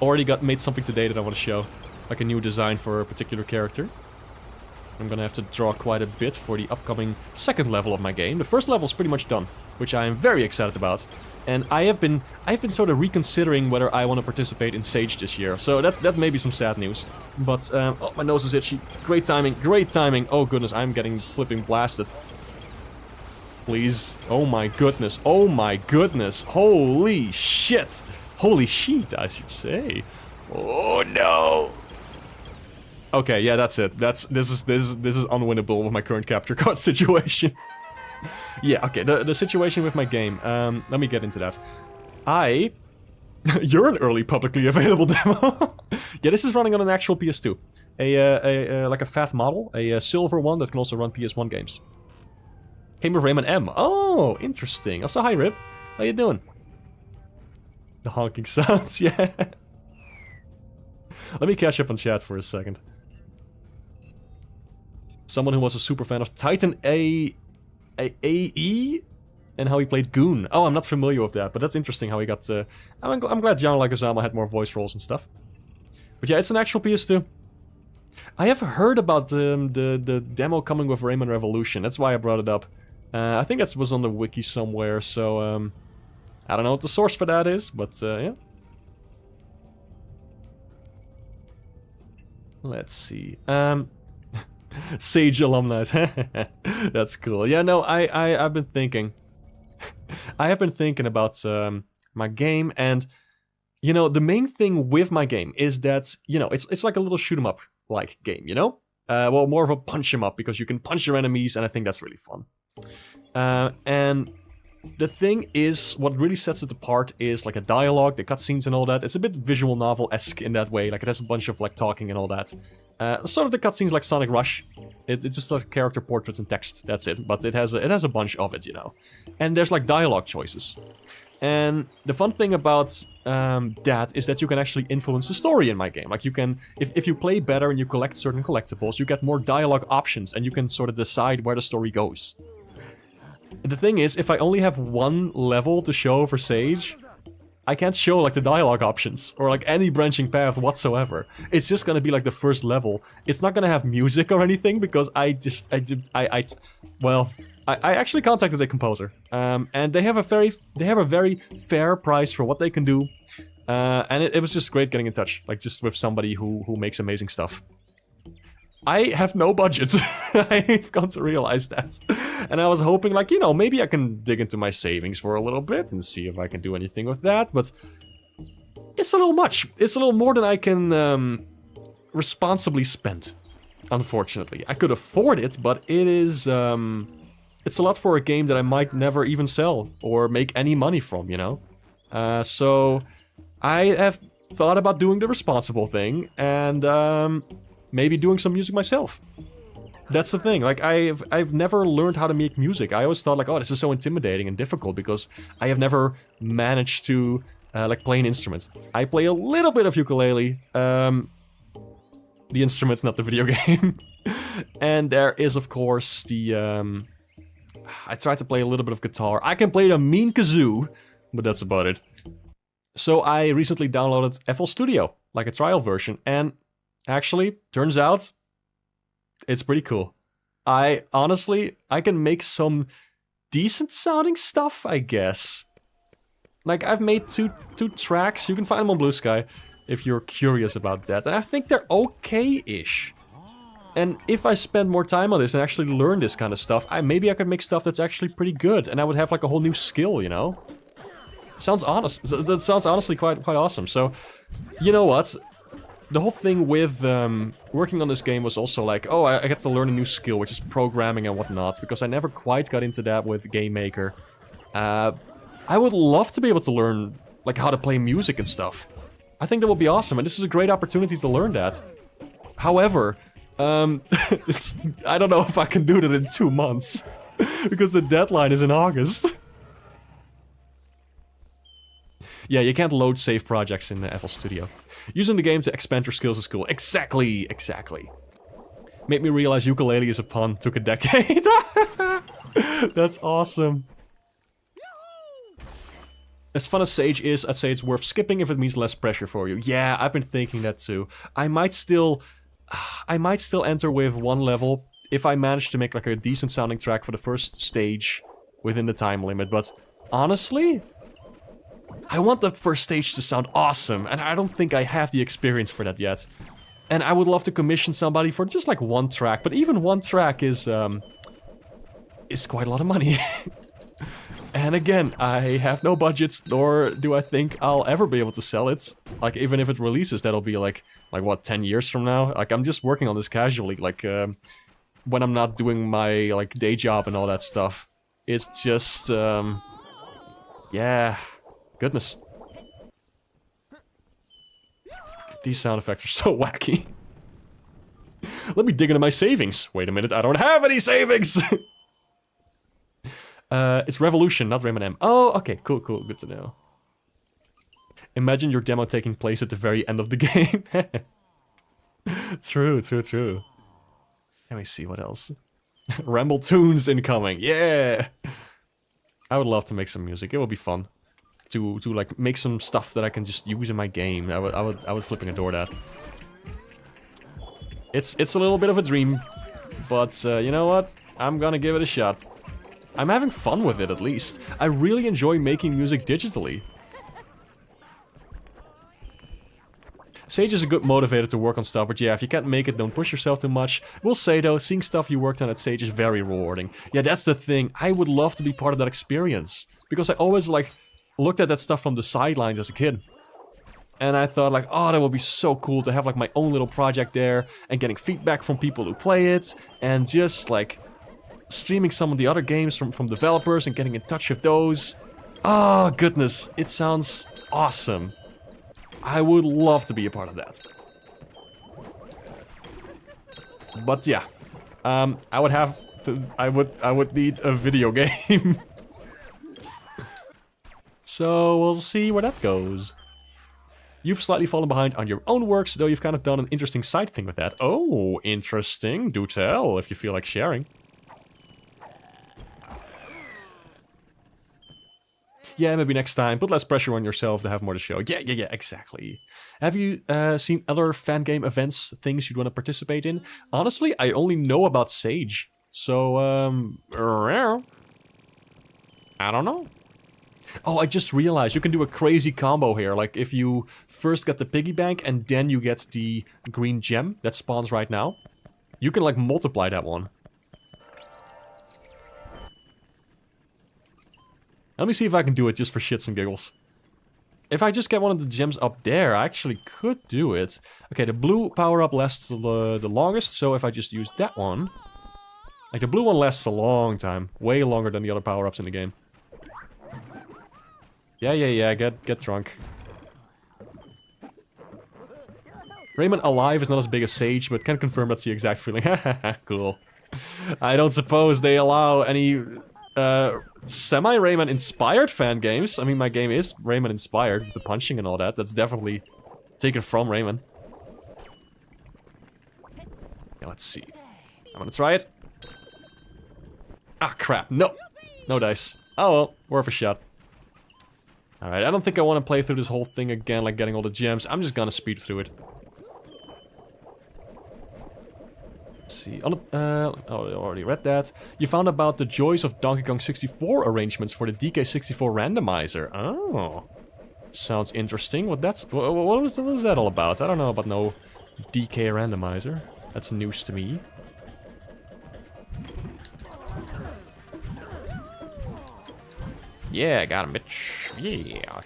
Already made something today that I want to show. Like a new design for a particular character. I'm gonna have to draw quite a bit for the upcoming second level of my game. The first level is pretty much done, which I am very excited about. And I've been sort of reconsidering whether I want to participate in Sage this year. So that may be some sad news. But, oh, my nose is itchy. Great timing, great timing. Oh goodness, I'm getting flipping blasted. Please. Oh my goodness, oh my goodness. Holy shit. Holy shit, I should say. Oh no. Okay, yeah, that's it. This is unwinnable with my current capture card situation. Yeah, okay, the situation with my game. Let me get into that. You're an early publicly available demo. Yeah, this is running on an actual PS2. Like a fat model, a silver one that can also run PS1 games. Came with Rayman M. Oh, interesting. Also, hi Rip. How you doing? The honking sounds, yeah. Let me catch up on chat for a second. Someone who was a super fan of Titan AE and how he played Goon. Oh, I'm not familiar with that, but that's interesting how he got... I'm glad John Leguizamo had more voice roles and stuff. But yeah, it's an actual PS2. I have heard about the demo coming with Rayman Revolution. That's why I brought it up. I think that was on the wiki somewhere, so... I don't know what the source for that is, but yeah. Let's see. Sage alumni. That's cool. Yeah, no, I've been thinking. I have been thinking about my game, and you know, the main thing with my game is that, you know, it's like a little shoot 'em up like game, you know? Well, more of a punch 'em up, because you can punch your enemies, and I think that's really fun. And the thing is, what really sets it apart is like a dialogue, the cutscenes and all that. It's a bit visual novel-esque in that way, like it has a bunch of like talking and all that. Sort of the cutscenes like Sonic Rush. It's just like character portraits and text, that's it. But it has a bunch of it, you know. And there's like dialogue choices. And the fun thing about that is that you can actually influence the story in my game. Like you can, if you play better and you collect certain collectibles, you get more dialogue options and you can sort of decide where the story goes. The thing is, if I only have one level to show for Sage, I can't show like the dialogue options or like any branching path whatsoever. It's just gonna be like the first level. It's not gonna have music or anything because I actually contacted the composer, and they have a very fair price for what they can do, and it was just great getting in touch, like just with somebody who makes amazing stuff. I have no budget. I've come to realize that. And I was hoping, like, you know, maybe I can dig into my savings for a little bit and see if I can do anything with that, but it's a little much. It's a little more than I can responsibly spend, unfortunately. I could afford it, but it is, it's a lot for a game that I might never even sell or make any money from, you know? So I have thought about doing the responsible thing and, maybe doing some music myself. That's the thing, like I've never learned how to make music. I always thought like, oh, this is so intimidating and difficult because I have never managed to like play an instrument. I play a little bit of ukulele, the instrument's not the video game. And there is of course the, I tried to play a little bit of guitar. I can play the mean kazoo, but that's about it. So I recently downloaded FL Studio, like a trial version, and actually, turns out, it's pretty cool. I can make some decent sounding stuff, I guess. Like, I've made two tracks, you can find them on Blue Sky, if you're curious about that. And I think they're okay-ish. And if I spend more time on this and actually learn this kind of stuff, maybe I could make stuff that's actually pretty good, and I would have like a whole new skill, you know? Sounds honest. That sounds honestly quite awesome. So, you know what? The whole thing with working on this game was also like, oh, I get to learn a new skill, which is programming and whatnot, because I never quite got into that with Game Maker. I would love to be able to learn, like, how to play music and stuff. I think that would be awesome, and this is a great opportunity to learn that. However, I don't know if I can do that in 2 months, because the deadline is in August. Yeah, you can't load save projects in the FL Studio. Using the game to expand your skills is cool. Exactly. Made me realize ukulele is a pun. Took a decade. That's awesome. As fun as Sage is, I'd say it's worth skipping if it means less pressure for you. Yeah, I've been thinking that too. I might still enter with one level if I manage to make like a decent sounding track for the first stage within the time limit, but honestly, I want the first stage to sound awesome, and I don't think I have the experience for that yet. And I would love to commission somebody for just like one track, but even one track is quite a lot of money. And again, I have no budgets, nor do I think I'll ever be able to sell it. Like, even if it releases, that'll be like what, 10 years from now? Like, I'm just working on this casually, like, when I'm not doing my, like, day job and all that stuff. It's just, yeah, goodness. These sound effects are so wacky. Let me dig into my savings. Wait a minute, I don't have any savings! It's Revolution, not Rayman M. Oh, okay, cool, good to know. Imagine your demo taking place at the very end of the game. True. Let me see what else. Ramble tunes incoming, yeah! I would love to make some music, it would be fun. To like, make some stuff that I can just use in my game. I would flipping adore that. It's a little bit of a dream, but you know what? I'm gonna give it a shot. I'm having fun with it, at least. I really enjoy making music digitally. Sage is a good motivator to work on stuff, but yeah, if you can't make it, don't push yourself too much. We'll say though, seeing stuff you worked on at Sage is very rewarding. Yeah, that's the thing. I would love to be part of that experience. Because I always, like, looked at that stuff from the sidelines as a kid. And I thought, like, oh, that would be so cool to have, like, my own little project there, and getting feedback from people who play it, and just, like, streaming some of the other games from developers and getting in touch with those. Oh, goodness, it sounds awesome. I would love to be a part of that. But yeah, I would have to, I would need a video game. So we'll see where that goes. You've slightly fallen behind on your own works, though you've kind of done an interesting side thing with that. Oh, interesting. Do tell if you feel like sharing. Yeah, maybe next time. Put less pressure on yourself to have more to show. Yeah, exactly. Have you seen other fan game events, things you'd want to participate in? Honestly, I only know about Sage. So, I don't know. Oh, I just realized you can do a crazy combo here. Like, if you first get the piggy bank and then you get the green gem that spawns right now, you can, like, multiply that one. Let me see if I can do it just for shits and giggles. If I just get one of the gems up there, I actually could do it. Okay, the blue power-up lasts the longest, so if I just use that one... Like, the blue one lasts a long time. Way longer than the other power-ups in the game. Yeah, get drunk. Rayman Alive is not as big as Sage, but can confirm that's the exact feeling. Cool. I don't suppose they allow any... semi-Rayman inspired fan games. I mean, my game is Rayman inspired with the punching and all that. That's definitely taken from Rayman. Yeah, let's see. I'm gonna try it. Ah, crap. No. No dice. Oh well, worth a shot. Alright, I don't think I want to play through this whole thing again, like getting all the gems. I'm just gonna speed through it. Let's see. Oh, I already read that. You found about the joys of Donkey Kong 64 arrangements for the DK64 randomizer. Oh. Sounds interesting. What was that all about? I don't know about no DK randomizer. That's news to me. Yeah, got him, bitch. Yeah.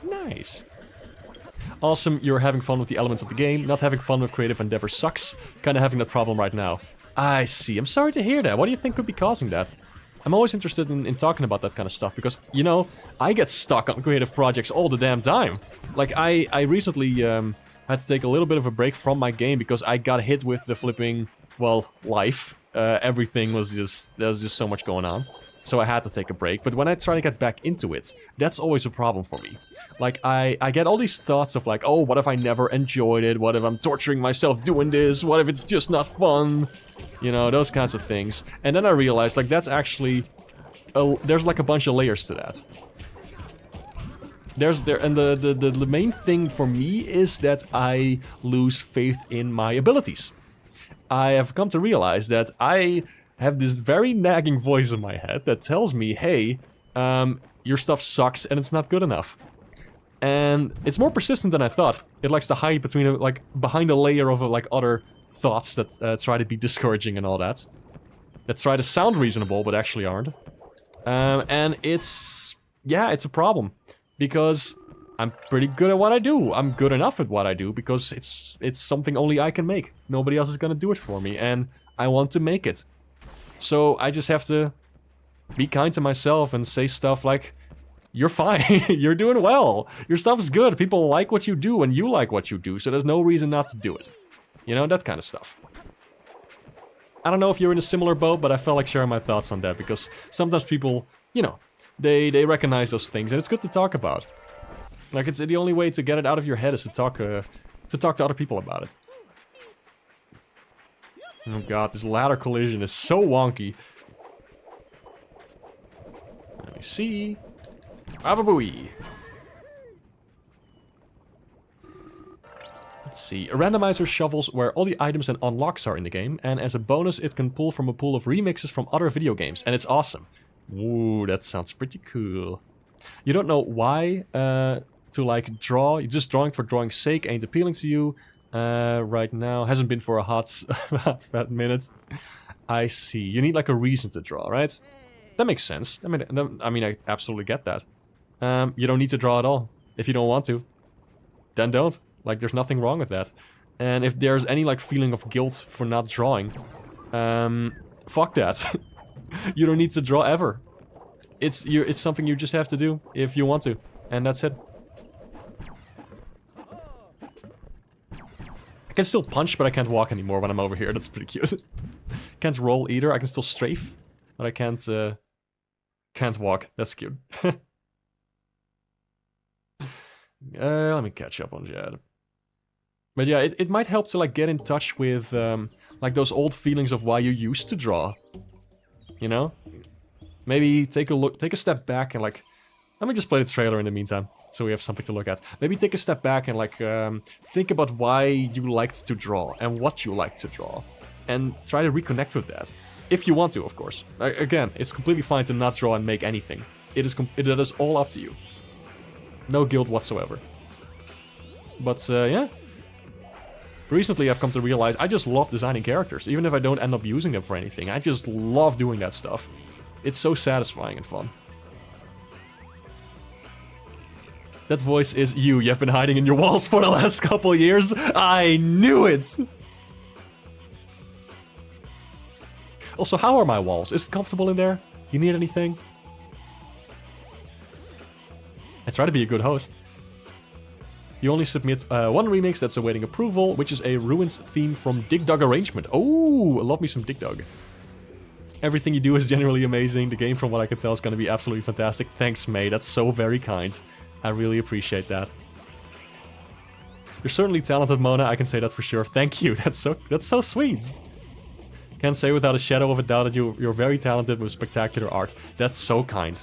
Nice. Awesome, you're having fun with the elements of the game. Not having fun with creative endeavor sucks. Kinda having that problem right now. I see. I'm sorry to hear that. What do you think could be causing that? I'm always interested in talking about that kind of stuff because, you know, I get stuck on creative projects all the damn time. Like, I recently had to take a little bit of a break from my game because I got hit with the flipping, well, life. Everything was just... There was just so much going on. So I had to take a break, but when I try to get back into it, that's always a problem for me. Like, I get all these thoughts of like, oh, what if I never enjoyed it? What if I'm torturing myself doing this? What if it's just not fun? You know, those kinds of things. And then I realized, like, that's actually... there's like a bunch of layers to that. And the main thing for me is that I lose faith in my abilities. I have come to realize that I have this very nagging voice in my head that tells me, hey, your stuff sucks and it's not good enough. And it's more persistent than I thought. It likes to hide between, like, behind a layer of, like, other thoughts that try to be discouraging and all that. That try to sound reasonable, but actually aren't. And it's... yeah, it's a problem. Because I'm pretty good at what I do. I'm good enough at what I do because it's something only I can make. Nobody else is gonna do it for me, and I want to make it. So I just have to be kind to myself and say stuff like, you're fine, you're doing well, your stuff is good, people like what you do and you like what you do, so there's no reason not to do it. You know, that kind of stuff. I don't know if you're in a similar boat, but I felt like sharing my thoughts on that because sometimes people, you know, they recognize those things and it's good to talk about. Like, it's the only way to get it out of your head is to talk to other people about it. Oh god, this ladder collision is so wonky. Let me see. Ababooey. Let's see. A randomizer shovels where all the items and unlocks are in the game, and as a bonus it can pull from a pool of remixes from other video games, and it's awesome. Ooh, that sounds pretty cool. You don't know why to like draw, you're just drawing for drawing's sake, ain't appealing to you. Right now, hasn't been for a hot fat minute. I see. You need like a reason to draw, right? That makes sense. I mean, I absolutely get that. You don't need to draw at all. If you don't want to, then don't. Like, there's nothing wrong with that. And if there's any like feeling of guilt for not drawing, fuck that. You don't need to draw ever. It's something you just have to do if you want to, and that's it. I can still punch, but I can't walk anymore when I'm over here. That's pretty cute. Can't roll either. I can still strafe, but I can't walk. That's cute. Let me catch up on Jad. But yeah, it might help to like get in touch with like those old feelings of why you used to draw. You know? Maybe take a step back and like... Let me just play the trailer in the meantime, so we have something to look at. Maybe take a step back and like think about why you liked to draw and what you liked to draw. And try to reconnect with that. If you want to, of course. Again, it's completely fine to not draw and make anything. It is all up to you. No guilt whatsoever. But yeah. Recently I've come to realize I just love designing characters, even if I don't end up using them for anything. I just love doing that stuff. It's so satisfying and fun. That voice is you. You've been hiding in your walls for the last couple years. I knew it! Also, how are my walls? Is it comfortable in there? You need anything? I try to be a good host. You only submit one remix that's awaiting approval, which is a Ruins theme from Dig Dug arrangement. Oh, I love me some Dig Dug. Everything you do is generally amazing. The game, from what I can tell, is going to be absolutely fantastic. Thanks, May. That's so very kind. I really appreciate that. You're certainly talented, Mona. I can say that for sure. Thank you. That's so sweet. Can't say without a shadow of a doubt that you're very talented with spectacular art. That's so kind.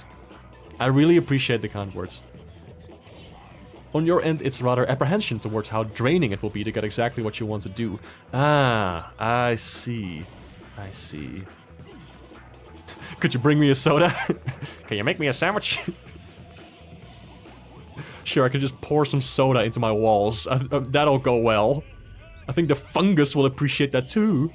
I really appreciate the kind words. On your end, it's rather apprehension towards how draining it will be to get exactly what you want to do. Ah, I see. I see. Could you bring me a soda? Can you make me a sandwich? Sure, I can just pour some soda into my walls. That'll go well. I think the fungus will appreciate that too.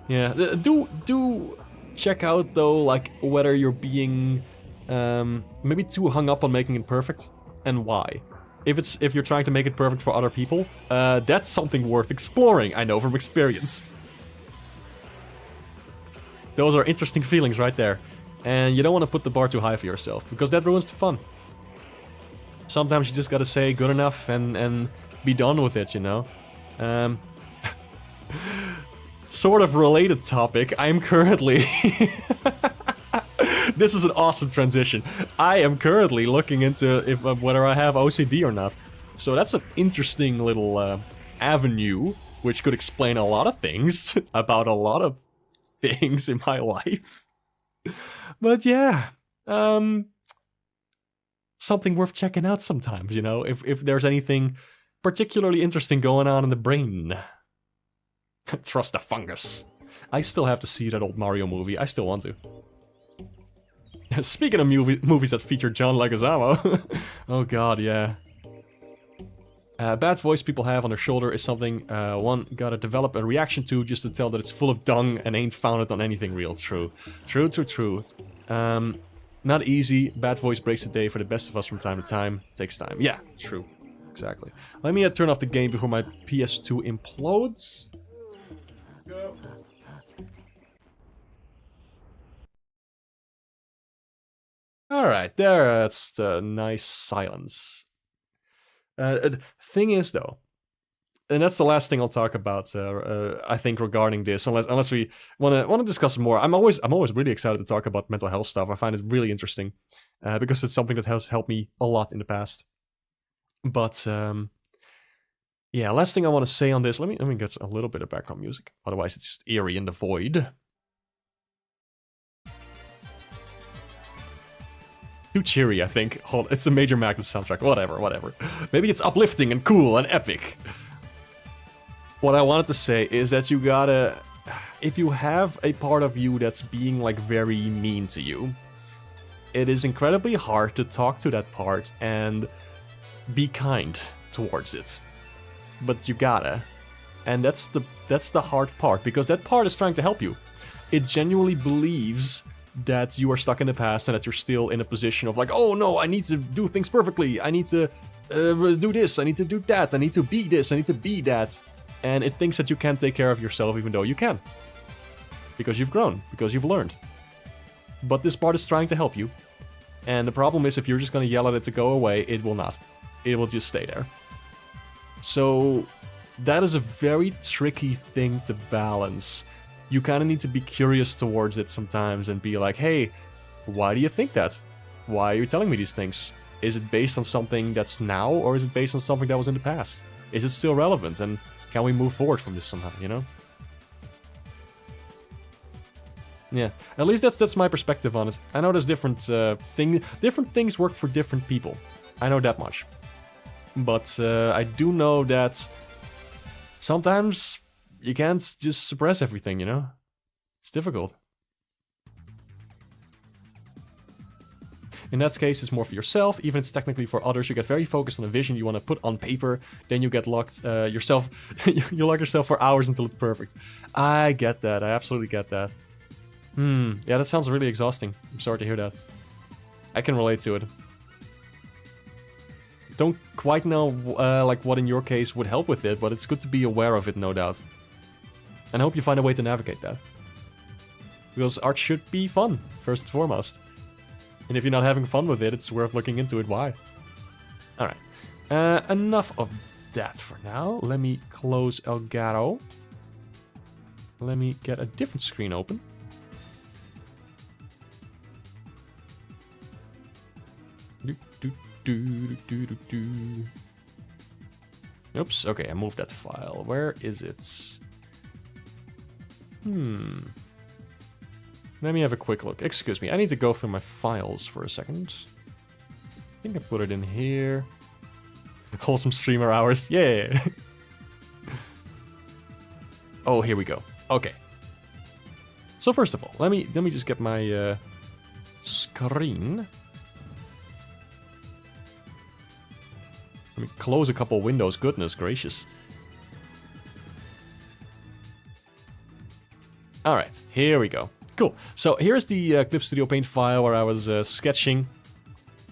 Yeah, do check out though, like, whether you're being maybe too hung up on making it perfect, and why. If you're trying to make it perfect for other people, that's something worth exploring, I know from experience. Those are interesting feelings right there. And you don't want to put the bar too high for yourself, because that ruins the fun. Sometimes you just gotta say good enough and be done with it, you know? sort of related topic, I'm currently... This is an awesome transition. I am currently looking into whether I have OCD or not. So that's an interesting little avenue, which could explain a lot of things about a lot of things in my life. But yeah, something worth checking out sometimes, you know, if there's anything particularly interesting going on in the brain. Trust the fungus. I still have to see that old Mario movie. I still want to. Speaking of movies that feature John Leguizamo. Oh god, yeah. Bad voice people have on their shoulder is something one gotta develop a reaction to just to tell that it's full of dung and ain't founded on anything real. True. True. Not easy. Bad voice breaks the day for the best of us from time to time. Takes time. Yeah, true. Exactly. Let me turn off the game before my PS2 implodes. Go. Alright, that's the nice silence. Thing is, though, and that's the last thing I'll talk about, I think, regarding this, unless we want to discuss more. I'm always really excited to talk about mental health stuff. I find it really interesting, because it's something that has helped me a lot in the past. But, yeah, last thing I want to say on this, let me get a little bit of background music, otherwise it's just eerie in the void. Too cheery, I think. It's a Major Magnet soundtrack. Whatever. Maybe it's uplifting and cool and epic. What I wanted to say is that you gotta... If you have a part of you that's being, like, very mean to you, it is incredibly hard to talk to that part and be kind towards it. But you gotta. And that's the hard part, because that part is trying to help you. It genuinely believes that you are stuck in the past and that you're still in a position of like, oh no, I need to do things perfectly, I need to do this, I need to do that, I need to be this, I need to be that. And it thinks that you can't take care of yourself even though you can. Because you've grown, because you've learned. But this part is trying to help you. And the problem is, if you're just gonna yell at it to go away, it will not. It will just stay there. So that is a very tricky thing to balance. You kind of need to be curious towards it sometimes and be like, hey, why do you think that? Why are you telling me these things? Is it based on something that's now, or is it based on something that was in the past? Is it still relevant, and can we move forward from this somehow, you know? Yeah, at least that's my perspective on it. I know there's different things work for different people. I know that much. But I do know that sometimes you can't just suppress everything, you know? It's difficult. In that case, it's more for yourself, even if it's technically for others. You get very focused on a vision you want to put on paper, then you get locked yourself. You lock yourself for hours until it's perfect. I get that. I absolutely get that. Yeah, that sounds really exhausting. I'm sorry to hear that. I can relate to it. Don't quite know like what in your case would help with it, but it's good to be aware of it, no doubt. And I hope you find a way to navigate that. Because art should be fun, first and foremost. And if you're not having fun with it, it's worth looking into it why. Alright. Enough of that for now. Let me close Elgato. Let me get a different screen open. Oops, okay, I moved that file. Where is it? Let me have a quick look. Excuse me, I need to go through my files for a second. I think I put it in here. Wholesome streamer hours, yeah. Oh, here we go. Okay. So first of all, let me just get my screen. Let me close a couple windows. Goodness gracious. Alright, here we go. Cool. So here's the Clip Studio Paint file where I was sketching.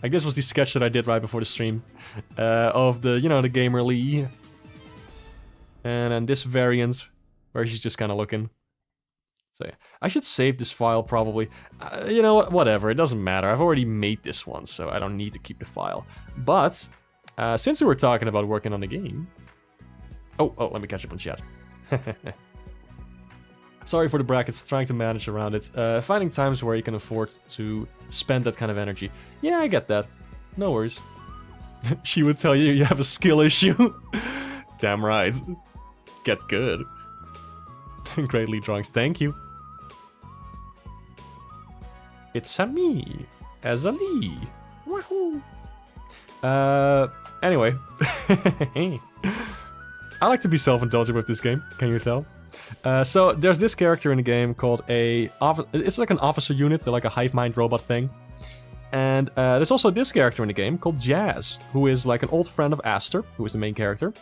Like this was the sketch that I did right before the stream. Of the, you know, the Gamer Lee. And then this variant where she's just kind of looking. So yeah, I should save this file probably. You know what, whatever, it doesn't matter. I've already made this one, so I don't need to keep the file. But, since we were talking about working on the game... Oh, let me catch up on chat. Sorry for the brackets, trying to manage around it. Finding times where you can afford to spend that kind of energy. Yeah, I get that. No worries. She would tell you have a skill issue. Damn right. Get good. Great lead drawings, thank you. It's a me, as a Lee. Woohoo! Anyway. I like to be self-indulgent with this game, can you tell? So there's this character in the game called it's like an officer unit, they're like a hive mind robot thing. And there's also this character in the game called Jazz, who is like an old friend of Aster, who is the main character.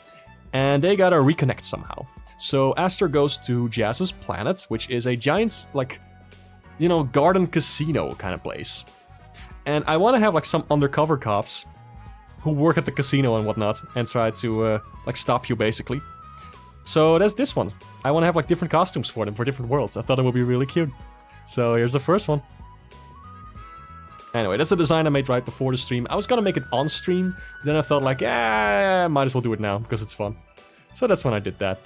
And they gotta reconnect somehow. So Aster goes to Jazz's planet, which is a giant, like, you know, garden casino kind of place. And I want to have like some undercover cops who work at the casino and whatnot and try to like stop you basically. So there's this one. I want to have like different costumes for them for different worlds. I thought it would be really cute. So here's the first one. Anyway, that's a design I made right before the stream. I was gonna make it on stream, then I felt like, might as well do it now because it's fun. So that's when I did that.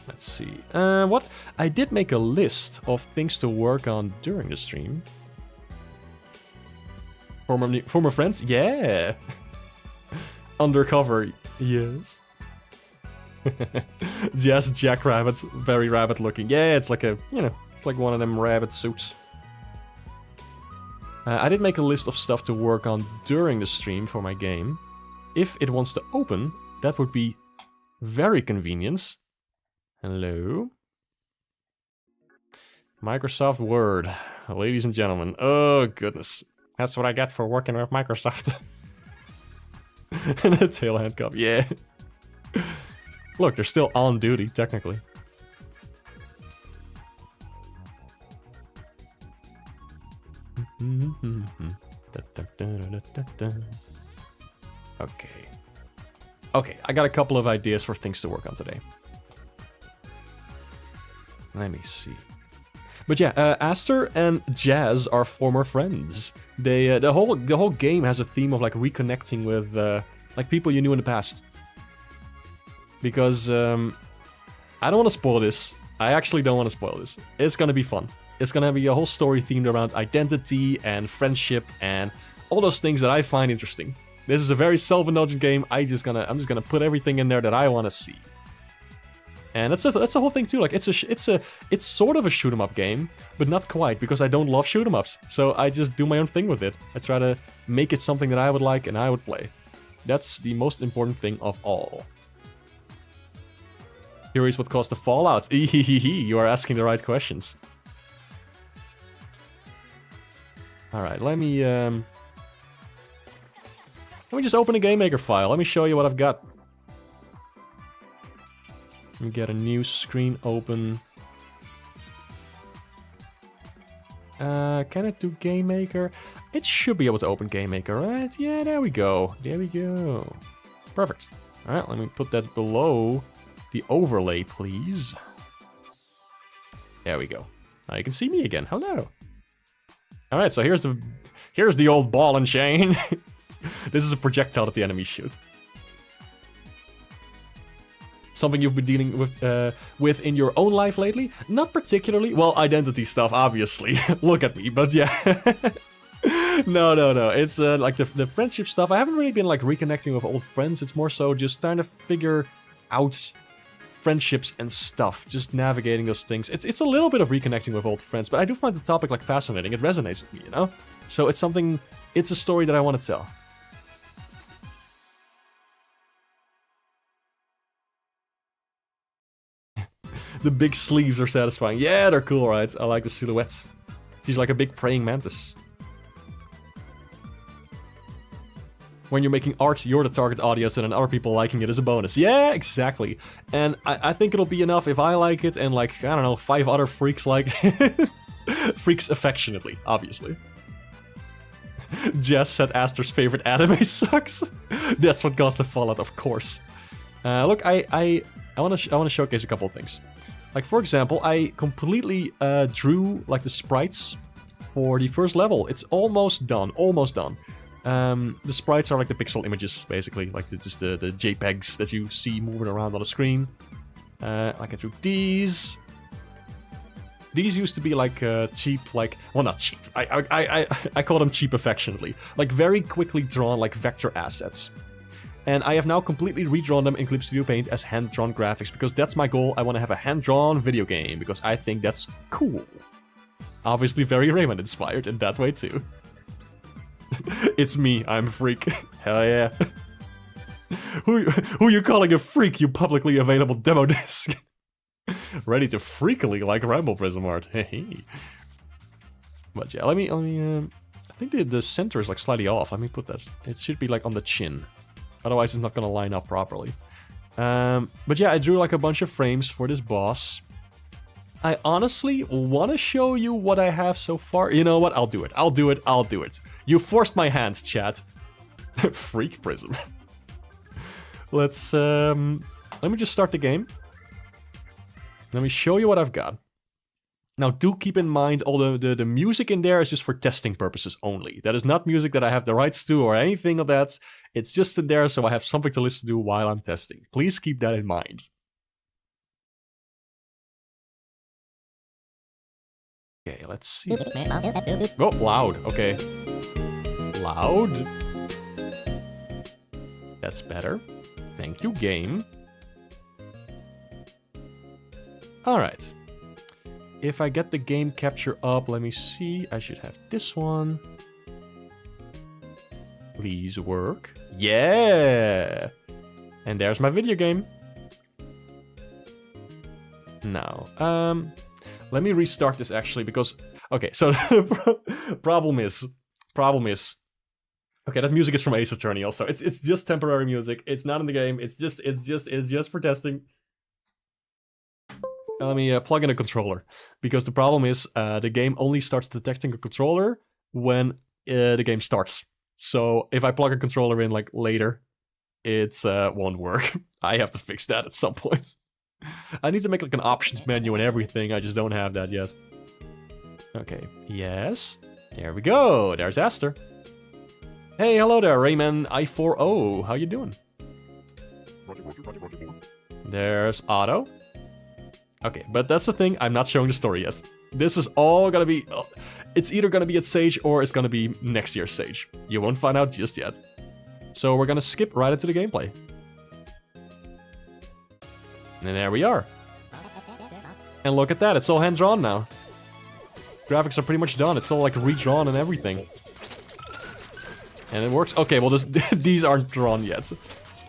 Let's see. What? I did make a list of things to work on during the stream. Former friends? Yeah. Undercover, yes. Just Jackrabbit, very rabbit looking. Yeah, it's like a, you know, it's like one of them rabbit suits. I did make a list of stuff to work on during the stream for my game. If it wants to open, that would be very convenient. Hello? Microsoft Word. Ladies and gentlemen. Oh, goodness. That's what I get for working with Microsoft. And a tail handcuff. Yeah. Look, they're still on duty, technically. Okay. Okay, I got a couple of ideas for things to work on today. Let me see. But yeah, Aster and Jazz are former friends. They the whole game has a theme of like reconnecting with like people you knew in the past. Because I don't want to spoil this. I actually don't want to spoil this. It's gonna be fun. It's gonna be a whole story themed around identity and friendship and all those things that I find interesting. This is a very self-indulgent game. I'm just gonna put everything in there that I want to see. And that's the whole thing too. Like it's sort of a shoot 'em up game, but not quite because I don't love shoot 'em ups. So I just do my own thing with it. I try to make it something that I would like and I would play. That's the most important thing of all. Here is what caused the fallout. You are asking the right questions. All right, let me just open a GameMaker file. Let me show you what I've got. Let me get a new screen open. Can it do GameMaker? It should be able to open GameMaker, right? Yeah, there we go. There we go. Perfect. All right, let me put that below the overlay, please. There we go. Now you can see me again. Hello. All right, so here's the old ball and chain. This is a projectile that the enemies shoot. Something you've been dealing with in your own life lately? Not particularly. Well, identity stuff, obviously. Look at me, but yeah. No. It's like the friendship stuff. I haven't really been like reconnecting with old friends. It's more so just trying to figure out friendships and stuff. Just navigating those things. It's a little bit of reconnecting with old friends, but I do find the topic like fascinating. It resonates with me, you know? So it's a story that I want to tell. The big sleeves are satisfying. Yeah, they're cool, right? I like the silhouettes. She's like a big praying mantis. When you're making art, you're the target audience and then other people liking it is a bonus. Yeah, exactly. And I think it'll be enough if I like it and like, I don't know, 5 other freaks like it. Freaks affectionately, obviously. Jess said Aster's favorite anime sucks. That's what caused the fallout, of course. Look, I want to showcase a couple of things. Like, for example, I completely drew, like, the sprites for the first level. It's almost done, The sprites are like the pixel images, basically, like just the JPEGs that you see moving around on the screen. I can do these. These used to be like cheap, like, well, not cheap. I call them cheap affectionately. Like very quickly drawn, like vector assets. And I have now completely redrawn them in Clip Studio Paint as hand-drawn graphics because that's my goal. I want to have a hand-drawn video game because I think that's cool. Obviously very Rayman inspired in that way too. It's me, I'm a freak. Hell yeah. Who you calling a freak, you publicly available demo disc? Ready to freakily like Rumble Prism art. Hey. But yeah, let me I think the center is like slightly off. Let me put that. It should be like on the chin. Otherwise it's not gonna line up properly. But yeah, I drew like a bunch of frames for this boss. I honestly want to show you what I have so far. You know what? I'll do it. I'll do it. I'll do it. You forced my hand, chat. Freak Prism. Let's, let me just start the game. Let me show you what I've got. Now, do keep in mind, all the music in there is just for testing purposes only. That is not music that I have the rights to or anything of that. It's just in there so I have something to listen to while I'm testing. Please keep that in mind. Okay, let's see. Oh, loud. Okay. Loud. That's better. Thank you, game. Alright. If I get the game capture up, let me see. I should have this one. Please work. Yeah! And there's my video game. Now, let me restart this actually because... Okay, so the problem is... Okay, that music is from Ace Attorney also. It's just temporary music. It's not in the game. It's just for testing. Let me plug in a controller. Because the problem is the game only starts detecting a controller when the game starts. So if I plug a controller in like later, it won't work. I have to fix that at some point. I need to make like an options menu and everything. I just don't have that yet. Okay, yes. There we go. There's Aster. Hey, hello there, Rayman I40. How you doing? There's Otto. Okay, but that's the thing. I'm not showing the story yet. This is all gonna be... it's either gonna be at Sage or it's gonna be next year's Sage. You won't find out just yet. So we're gonna skip right into the gameplay. And there we are. And look at that, it's all hand-drawn now. Graphics are pretty much done. It's all like redrawn and everything. And it works. Okay, well these aren't drawn yet.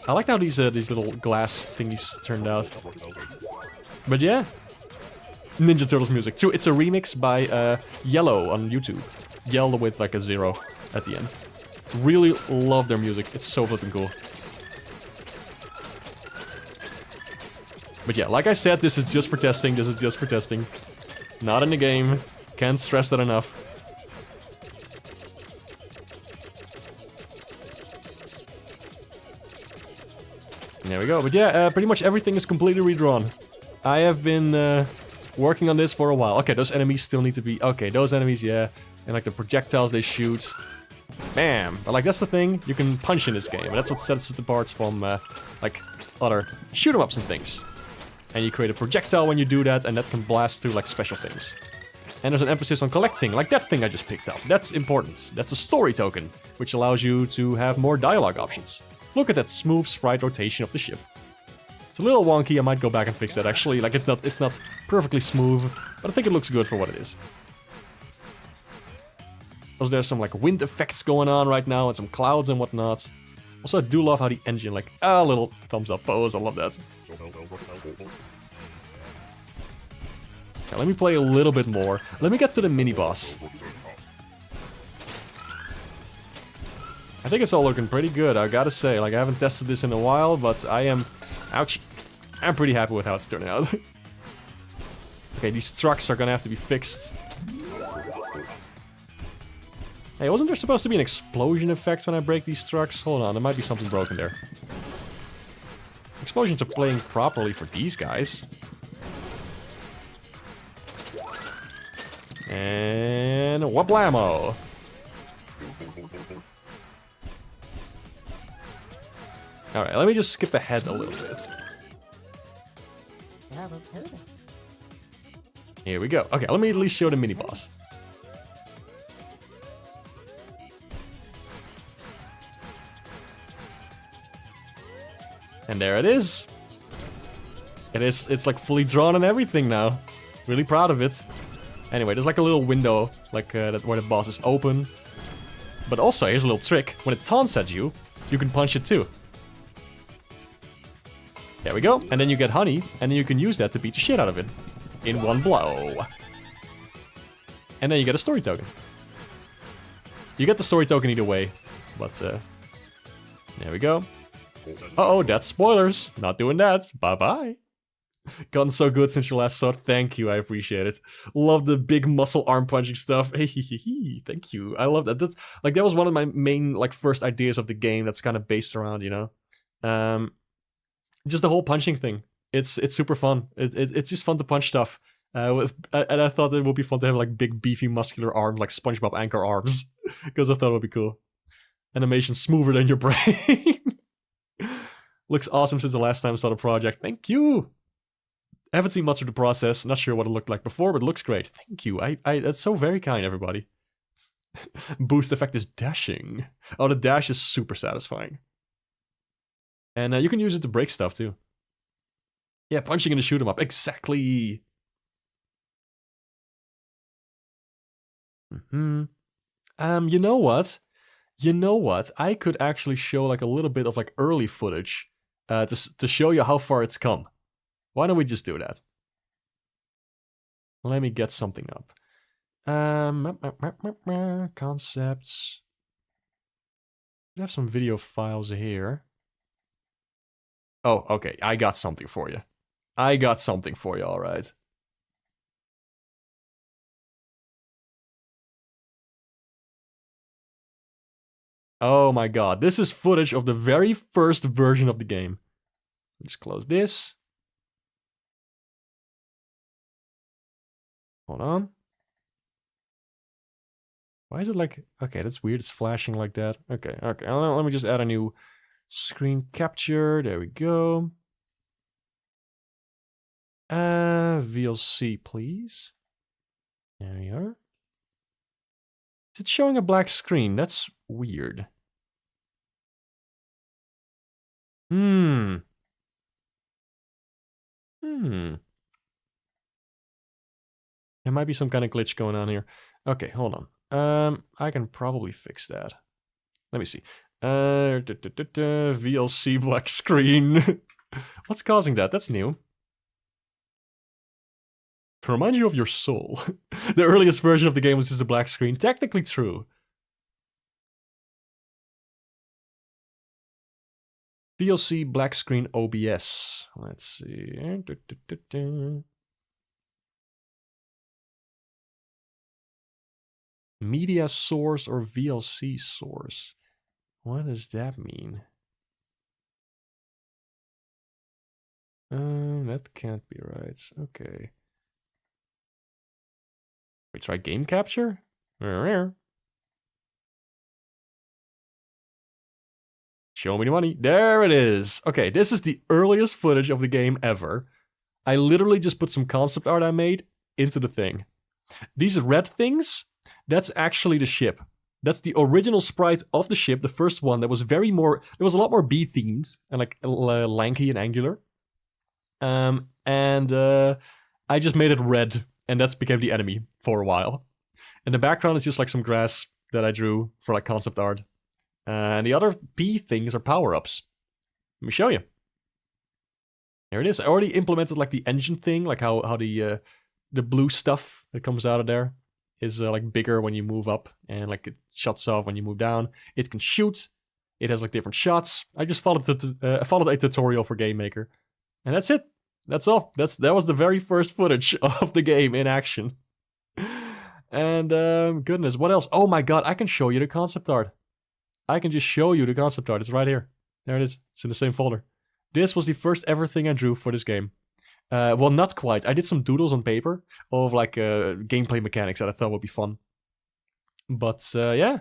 I like how these little glass thingies turned out. But yeah. Ninja Turtles music. Too, it's a remix by Yellow on YouTube. Yellow with like a 0 at the end. Really love their music. It's so flipping cool. But yeah, like I said, this is just for testing. This is just for testing. Not in the game. Can't stress that enough. There we go. But yeah, pretty much everything is completely redrawn. I have been working on this for a while. Okay, those enemies still need to be... Okay, those enemies, yeah. And like the projectiles they shoot. Bam! But like that's the thing, you can punch in this game. And that's what sets it apart from like other shoot-em-ups and things. And you create a projectile when you do that, and that can blast through like special things. And there's an emphasis on collecting, like that thing I just picked up. That's important. That's a story token, which allows you to have more dialogue options. Look at that smooth sprite rotation of the ship. It's a little wonky, I might go back and fix that actually. Like it's not perfectly smooth, but I think it looks good for what it is. Also, there's some like wind effects going on right now and some clouds and whatnot. Also, I do love how the engine like, a little thumbs up pose, I love that. Okay, let me play a little bit more. Let me get to the mini-boss. I think it's all looking pretty good, I gotta say. Like, I haven't tested this in a while, but I am... Ouch. I'm pretty happy with how it's turning out. Okay, these trucks are gonna have to be fixed. Hey, wasn't there supposed to be an explosion effect when I break these trucks? Hold on, there might be something broken there. Explosions are playing properly for these guys. And... whablamo! Alright, let me just skip ahead a little bit. Here we go. Okay, let me at least show the mini-boss. And there it is. It's like fully drawn and everything now. Really proud of it. Anyway, there's like a little window, like where the boss is open. But also, here's a little trick. When it taunts at you, you can punch it too. There we go. And then you get honey, and then you can use that to beat the shit out of it. In one blow. And then you get a story token. You get the story token either way. But, there we go. Uh-oh, that's spoilers. Not doing that. Bye-bye. Gotten so good since you last saw it. Thank you, I appreciate it. Love the big muscle arm punching stuff. Thank you. I love that. That's like that was one of my main like first ideas of the game that's kind of based around, you know. Just the whole punching thing. It's super fun. It's just fun to punch stuff. And I thought it would be fun to have like big beefy muscular arms like SpongeBob anchor arms. Because I thought it would be cool. Animation smoother than your brain. Looks awesome since the last time I saw the project. Thank you. I haven't seen much of the process. Not sure what it looked like before, but it looks great. Thank you. That's so very kind, everybody. Boost effect is dashing. Oh, the dash is super satisfying. And you can use it to break stuff, too. Yeah, punching and to shoot 'em up. Exactly. You know what? You know what? I could actually show like a little bit of like early footage to show you how far it's come. Why don't we just do that? Let me get something up. Concepts. We have some video files here. Oh, okay. I got something for you. I got something for you, alright. Oh my god. This is footage of the very first version of the game. Just close this. Hold on. Why is it like... Okay, that's weird. It's flashing like that. Okay. Let me just add a new screen capture. There we go. VLC, please. There we are. Is it showing a black screen? That's weird. There might be some kind of glitch going on here. Okay, hold on. I can probably fix that. Let me see. VLC black screen. What's causing that? That's new. To remind you of your soul. The earliest version of the game was just a black screen. Technically true. VLC black screen OBS. Let's see. Media source or VLC source. What does that mean? That can't be right. Okay. We try game capture? Show me the money. There it is. Okay, this is the earliest footage of the game ever. I literally just put some concept art I made into the thing. These red things, that's actually the ship. That's the original sprite of the ship, the first one that was very more... It was a lot more bee-themed and like lanky and angular. I just made it red. And that's became the enemy for a while. And the background is just like some grass that I drew for like concept art. And the other P things are power-ups. Let me show you. There it is. I already implemented like the engine thing, like how the blue stuff that comes out of there is like bigger when you move up, and like it shuts off when you move down. It can shoot. It has like different shots. I just followed a tutorial for Game Maker, and that's it. That's all. That was the very first footage of the game in action. And goodness, what else? Oh my god, I can show you the concept art. I can just show you the concept art. It's right here. There it is. It's in the same folder. This was the first ever thing I drew for this game. Well, not quite. I did some doodles on paper of like gameplay mechanics that I thought would be fun. But yeah,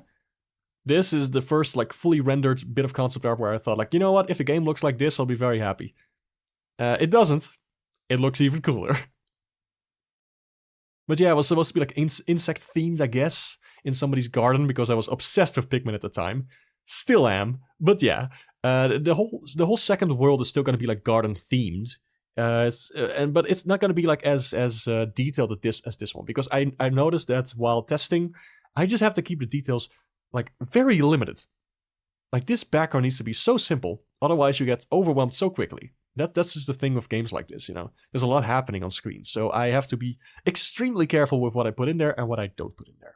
this is the first like fully rendered bit of concept art where I thought like, you know what? If the game looks like this, I'll be very happy. It doesn't. It looks even cooler. But yeah, it was supposed to be like insect themed, I guess, in somebody's garden because I was obsessed with Pikmin at the time. Still am, but yeah, the whole second world is still gonna be like garden themed. But it's not gonna be like as detailed as this one because I noticed that while testing, I just have to keep the details like very limited. Like this background needs to be so simple, otherwise you get overwhelmed so quickly. That's just the thing with games like this, you know. There's a lot happening on screen, so I have to be extremely careful with what I put in there and what I don't put in there.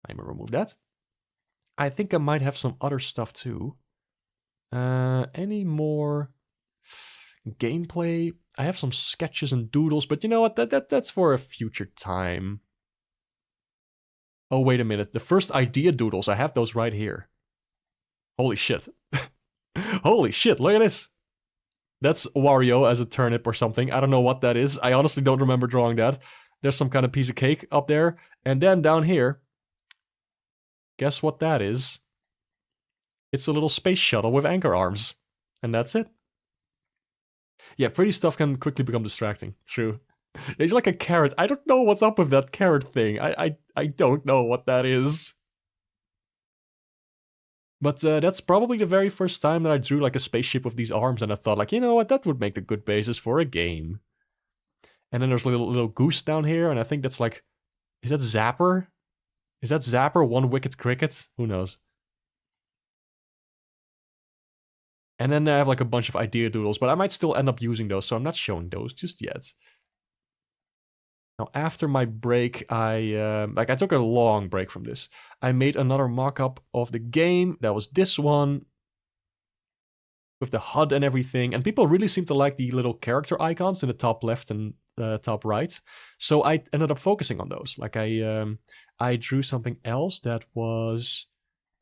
I'm gonna remove that. I think I might have some other stuff too. Any more gameplay? I have some sketches and doodles, but you know what? That's for a future time. Oh, wait a minute. The first idea doodles, I have those right here. Holy shit. Holy shit, look at this. That's Wario as a turnip or something. I don't know what that is. I honestly don't remember drawing that. There's some kind of piece of cake up there. And then down here, guess what that is? It's a little space shuttle with anchor arms. And that's it. Yeah, pretty stuff can quickly become distracting. True. It's like a carrot. I don't know what's up with that carrot thing. I don't know what that is. But that's probably the very first time that I drew like a spaceship with these arms, and I thought like, you know what, that would make a good basis for a game. And then there's a little goose down here, and I think that's like, is that Zapper? Is that Zapper, One Wicked Cricket? Who knows? And then I have like a bunch of idea doodles, but I might still end up using those, so I'm not showing those just yet. Now, after my break, I took a long break from this. I made another mock-up of the game. That was this one. With the HUD and everything. And people really seem to like the little character icons in the top left and top right. So I ended up focusing on those. Like I drew something else that was...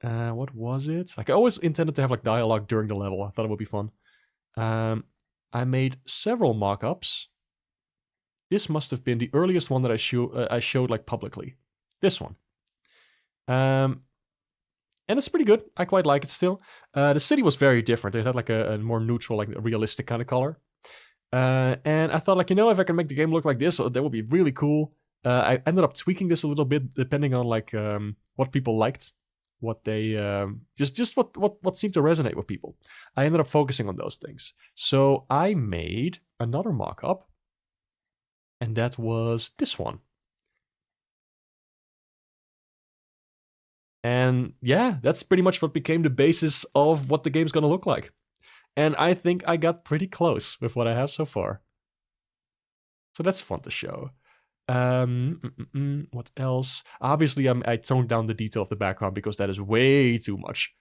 what was it? Like I always intended to have like dialogue during the level. I thought it would be fun. I made several mock-ups. This must have been the earliest one that I showed like publicly. This one. And it's pretty good. I quite like it still. The city was very different. It had like a more neutral, like a realistic kind of color. And I thought like, you know, if I can make the game look like this, that would be really cool. I ended up tweaking this a little bit depending on like what people liked. What they just what seemed to resonate with people. I ended up focusing on those things. So I made another mock-up. And that was this one. And yeah, that's pretty much what became the basis of what the game's gonna look like. And I think I got pretty close with what I have so far. So that's fun to show. What else? Obviously, I toned down the detail of the background because that is way too much.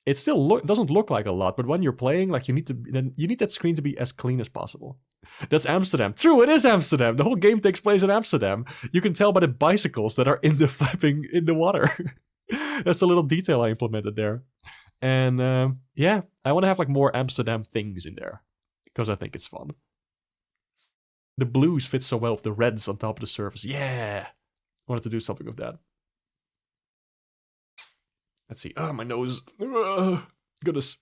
It still doesn't look like a lot, but when you're playing, like you need that screen to be as clean as possible. That's Amsterdam. True, it is Amsterdam. The whole game takes place in Amsterdam. You can tell by the bicycles that are in the water. That's a little detail I implemented there. And yeah, I want to have like more Amsterdam things in there because I think it's fun. The blues fit so well with the reds on top of the surface. Yeah, I wanted to do something with that. Let's see. Oh, my nose. Goodness.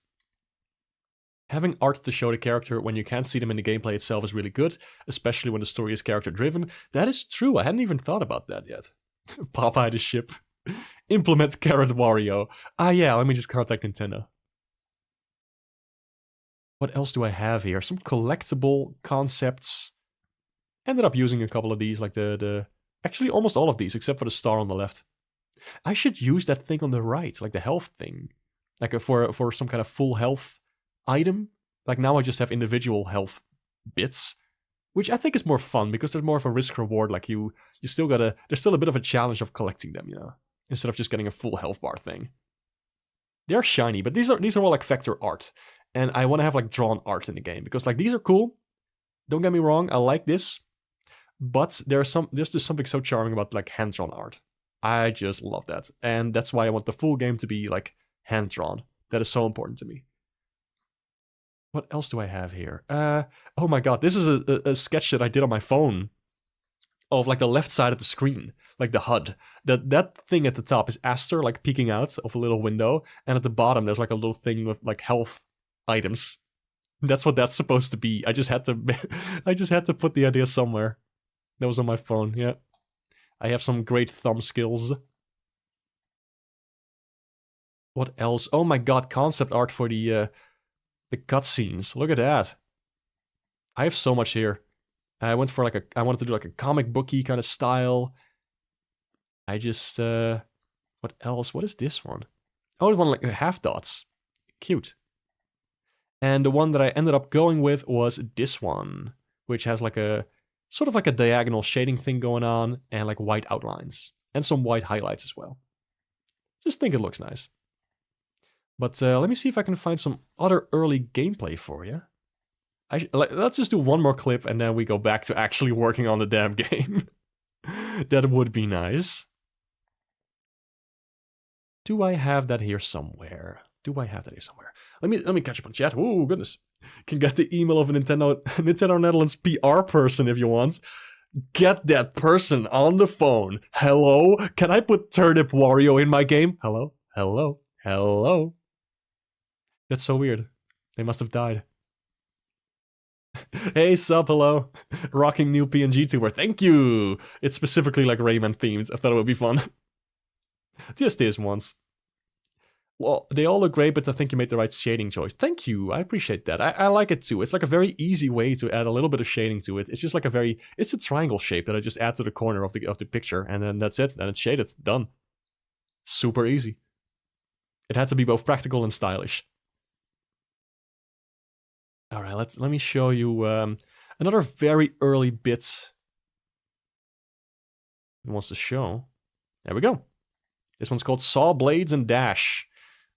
Having art to show the character when you can't see them in the gameplay itself is really good, especially when the story is character-driven. That is true. I hadn't even thought about that yet. Popeye the ship. Implement Carrot Wario. Ah, yeah, let me just contact Nintendo. What else do I have here? Some collectible concepts. Ended up using a couple of these, like actually almost all of these, except for the star on the left. I should use that thing on the right, like the health thing. Like for some kind of full health item. Like now I just have individual health bits, which I think is more fun because there's more of a risk reward. Like you still gotta, there's still a bit of a challenge of collecting them, you know, instead of just getting a full health bar thing. They're shiny, but these are all like vector art. And I want to have like drawn art in the game because like these are cool. Don't get me wrong, I like this. But there's just something so charming about like hand-drawn art. I just love that. And that's why I want the full game to be like hand-drawn. That is so important to me. What else do I have here? Oh my god, this is a sketch that I did on my phone. Of like the left side of the screen. Like the HUD. That thing at the top is Aster like peeking out of a little window. And at the bottom there's like a little thing with like health items. That's what that's supposed to be. I just had to put the idea somewhere. That was on my phone, yeah. I have some great thumb skills. What else? Oh my god, concept art for the cutscenes. Look at that. I have so much here. I went for like I wanted to do like a comic booky kind of style. I just, what else? What is this one? Oh, it's one like half dots. Cute. And the one that I ended up going with was this one, which has like a, sort of like a diagonal shading thing going on, and like white outlines. And some white highlights as well. Just think it looks nice. But let me see if I can find some other early gameplay for you. Let's just do one more clip and then we go back to actually working on the damn game. That would be nice. Do I have that here somewhere? Let me catch up on chat. Oh goodness. Can get the email of a Nintendo Netherlands PR person if you want. Get that person on the phone. Hello? Can I put Turnip Wario in my game? Hello? Hello? Hello? That's so weird. They must have died. Hey, sup, hello. Rocking new PNG tuber. Thank you. It's specifically like Rayman themed. I thought it would be fun. Just this once. Well, they all look great, but I think you made the right shading choice. Thank you. I appreciate that. I like it too. It's like a very easy way to add a little bit of shading to it. It's just like it's a triangle shape that I just add to the corner of the picture, and then that's it. Then it's shaded. Done. Super easy. It had to be both practical and stylish. All right, let me show you another very early bit. It wants to show. There we go. This one's called Saw Blades and Dash.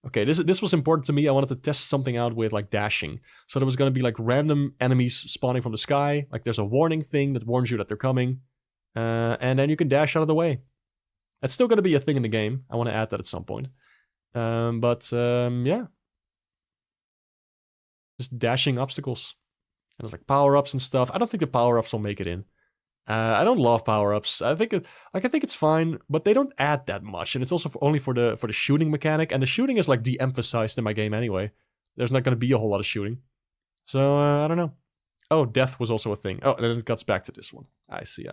Okay, this was important to me. I wanted to test something out with like dashing. So there was going to be like random enemies spawning from the sky. Like there's a warning thing that warns you that they're coming. And then you can dash out of the way. That's still going to be a thing in the game. I want to add that at some point. Yeah. Just dashing obstacles. And there's like power-ups and stuff. I don't think the power-ups will make it in. I don't love power-ups. I think it's fine, but they don't add that much. And it's also only for the shooting mechanic. And the shooting is like de-emphasized in my game anyway. There's not going to be a whole lot of shooting. So, I don't know. Oh, death was also a thing. Oh, and then it cuts back to this one. I see.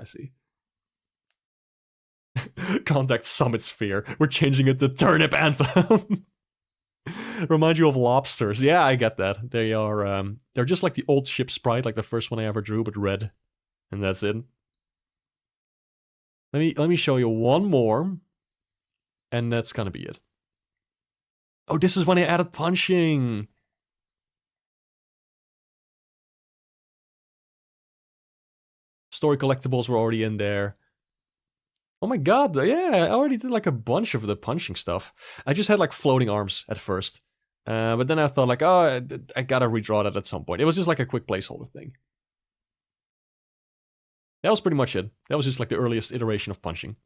Contact Summit Sphere. We're changing it to Turnip Anthem. Remind you of lobsters. Yeah, I get that. They are, they're just like the old ship sprite, like the first one I ever drew, but red. And that's it. Let me show you one more. And that's gonna be it. Oh, this is when I added punching. Story collectibles were already in there. Oh my god, yeah, I already did like a bunch of the punching stuff. I just had like floating arms at first. But then I thought like, oh, I gotta redraw that at some point. It was just like a quick placeholder thing. That was pretty much it. That was just like the earliest iteration of punching.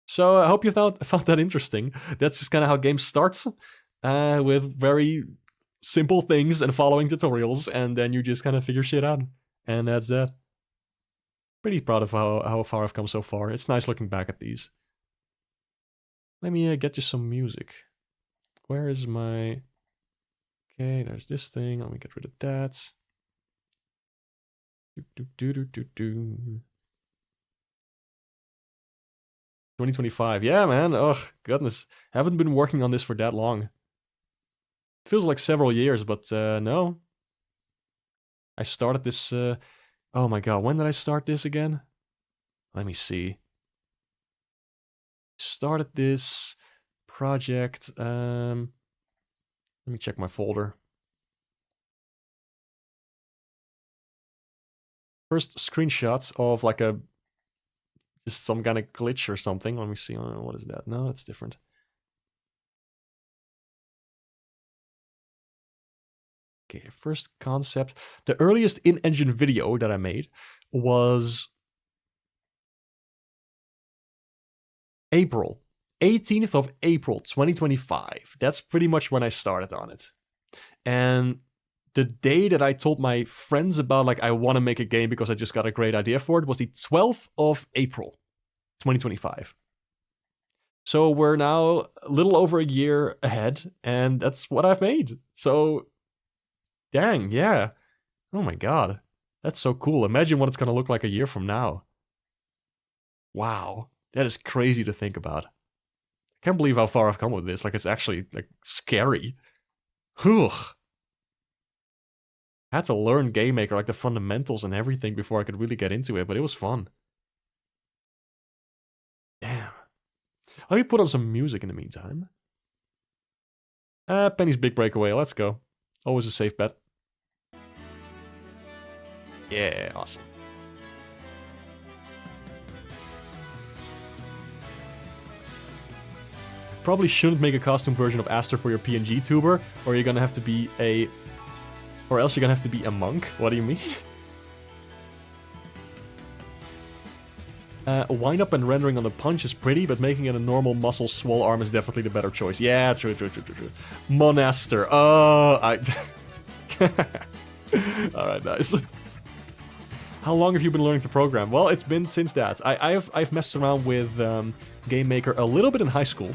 So I hope you found that interesting. That's just kind of how games start. With very simple things and following tutorials. And then you just kind of figure shit out. And that's that. Pretty proud of how far I've come so far. It's nice looking back at these. Let me get you some music. Where is my... Okay, there's this thing. Let me get rid of that. 2025. Yeah, man. Ugh, goodness. Haven't been working on this for that long. Feels like several years, but no. I started this... Oh my god, when did I start this again? Let me see. Started this project... let me check my folder. First screenshots of like just some kind of glitch or something. Let me see. What is that? No, it's different. Okay, first concept. The earliest in-engine video that I made was April. 18th of April, 2025. That's pretty much when I started on it. And the day that I told my friends about, like, I want to make a game because I just got a great idea for it was the 12th of April, 2025. So we're now a little over a year ahead, and that's what I've made. So, dang, yeah. Oh my god. That's so cool. Imagine what it's gonna look like a year from now. Wow. That is crazy to think about. I can't believe how far I've come with this. Like, it's actually, like, scary. Whew. I had to learn Game Maker, like the fundamentals and everything before I could really get into it, but it was fun. Damn. Let me put on some music in the meantime. Penny's Big Breakaway, let's go. Always a safe bet. Yeah, awesome. Probably shouldn't make a costume version of Aster for your PNG tuber, or you're gonna have to be a... Or else you're gonna have to be a monk? What do you mean? Wind up and rendering on the punch is pretty, but making it a normal muscle swole arm is definitely the better choice. Yeah, true. Monaster. Oh, Alright, nice. How long have you been learning to program? Well, it's been since that. I've messed around with Game Maker a little bit in high school,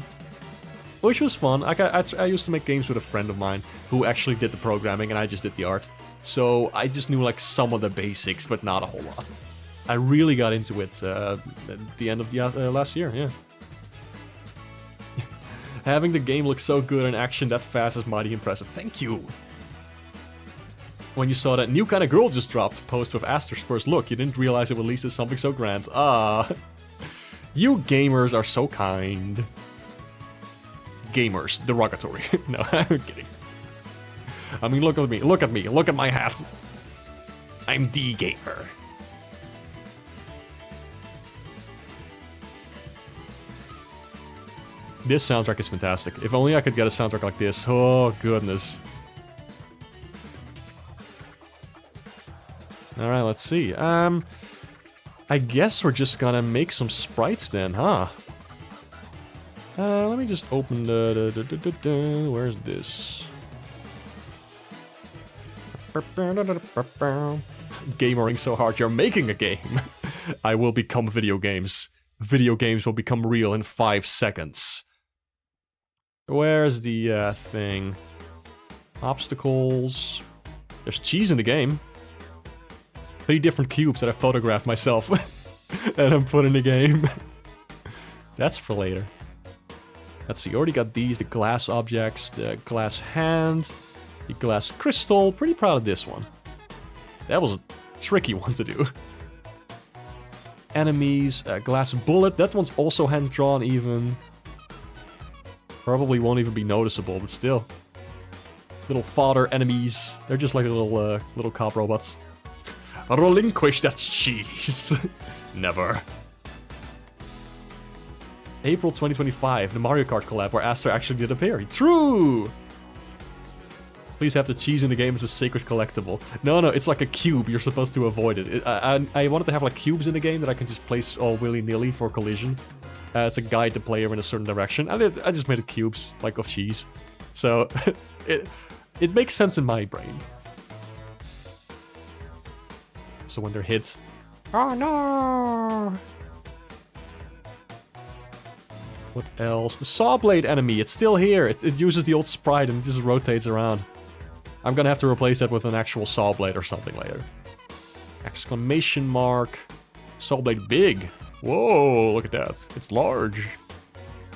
which was fun. I used to make games with a friend of mine who actually did the programming, and I just did the art. So I just knew like some of the basics, but not a whole lot. I really got into it at the end of the last year, yeah. Having the game look so good in action that fast is mighty impressive. Thank you! When you saw that New Kind of Girl just dropped post with Aster's first look, you didn't realize it released as something so grand. Ah. You gamers are so kind. Gamers, derogatory. No, I'm kidding. I mean, look at me, look at my hat. I'm the gamer. This soundtrack is fantastic. If only I could get a soundtrack like this. Oh, goodness. Alright, let's see. I guess we're just gonna make some sprites then, huh? Let me just open the... Where's this? Gamering so hard, you're making a game. I will become video games. Video games will become real in 5 seconds. Where's the thing? Obstacles. There's cheese in the game. 3 different cubes that I photographed myself and I'm put in the game. That's for later. Let's see, already got these, the glass objects, the glass hand, the glass crystal. Pretty proud of this one. That was a tricky one to do. Enemies, glass bullet. That one's also hand-drawn even. Probably won't even be noticeable, but still. Little fodder enemies. They're just like little cop robots. Relinquish that cheese. Never. April 2025, the Mario Kart collab where Aster actually did appear. True! Please have the cheese in the game as a sacred collectible. No, it's like a cube. You're supposed to avoid it. I wanted to have like cubes in the game that I can just place all willy-nilly for collision. To guide the player in a certain direction. I just made it cubes, like of cheese. So, it makes sense in my brain. So when they're hit... Oh no! What else? The saw blade enemy, it's still here. It uses the old sprite and it just rotates around. I'm gonna have to replace that with an actual saw blade or something later. Exclamation mark. Saw blade big. Whoa, look at that. It's large.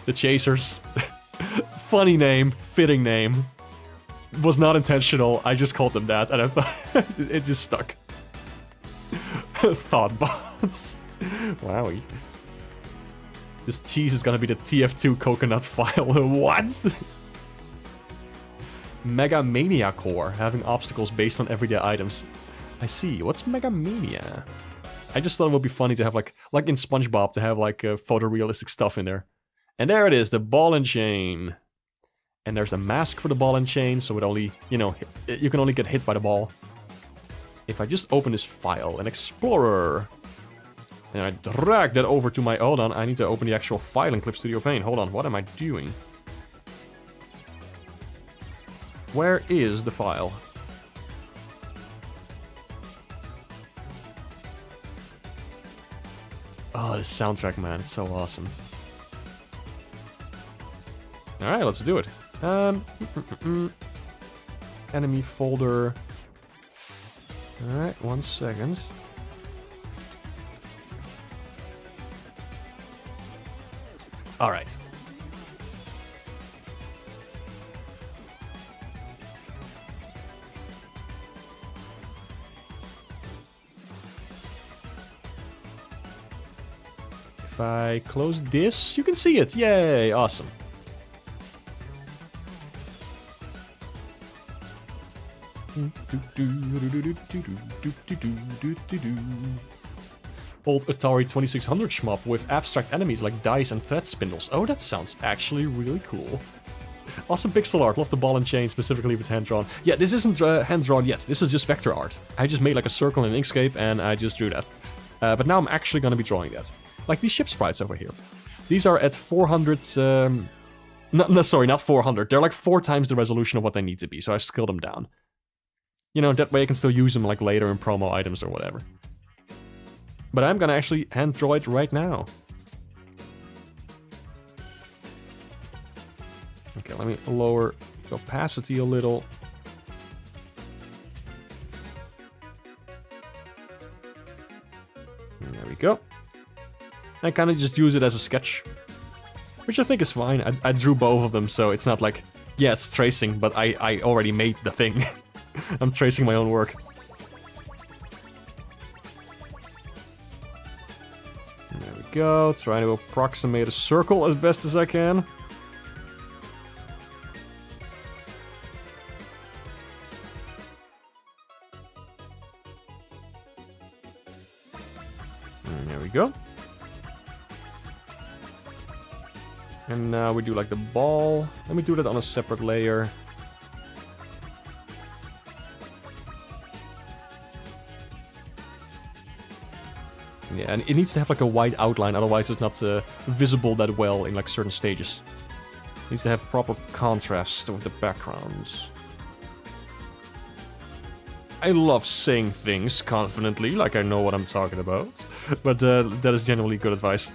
The Chasers. Funny name, fitting name. Was not intentional, I just called them that and I thought it just stuck. Thoughtbots. Wowie. This cheese is gonna be the TF2 coconut file. What? Mega Mania Core, having obstacles based on everyday items. I see. What's Mega Mania? I just thought it would be funny to have like in SpongeBob to have like photorealistic stuff in there. And there it is, the ball and chain. And there's a mask for the ball and chain, so it only, you know, you can only get hit by the ball. If I just open this file, an Explorer, and I drag that over to my... Hold on, I need to open the actual file in Clip Studio Paint. Hold on, what am I doing? Where is the file? Oh, this soundtrack, man, it's so awesome. Alright, let's do it. Enemy folder. Alright, 1 second. Alright. If I close this, you can see it. Yay, awesome. Old Atari 2600 shmup with abstract enemies like dice and thread spindles. Oh, that sounds actually really cool. Awesome pixel art. Love the ball and chain, specifically if it's hand-drawn. Yeah, this isn't hand-drawn yet. This is just vector art. I just made like a circle in Inkscape and I just drew that. But now I'm actually going to be drawing that. Like these ship sprites over here. These are at 400... No, sorry, not 400. They're like 4 times the resolution of what they need to be, so I scaled them down. You know, that way I can still use them like later in promo items or whatever. But I'm gonna actually hand draw it right now. Okay, let me lower the opacity a little. There we go. I kind of just use it as a sketch. Which I think is fine. I drew both of them, so it's not like... Yeah, it's tracing, but I already made the thing. I'm tracing my own work. There we go. Trying to approximate a circle as best as I can. There we go. And now we do like the ball. Let me do that on a separate layer. Yeah, and it needs to have like a white outline, otherwise it's not visible that well in like certain stages. It needs to have proper contrast with the backgrounds. I love saying things confidently, like I know what I'm talking about. But that is generally good advice.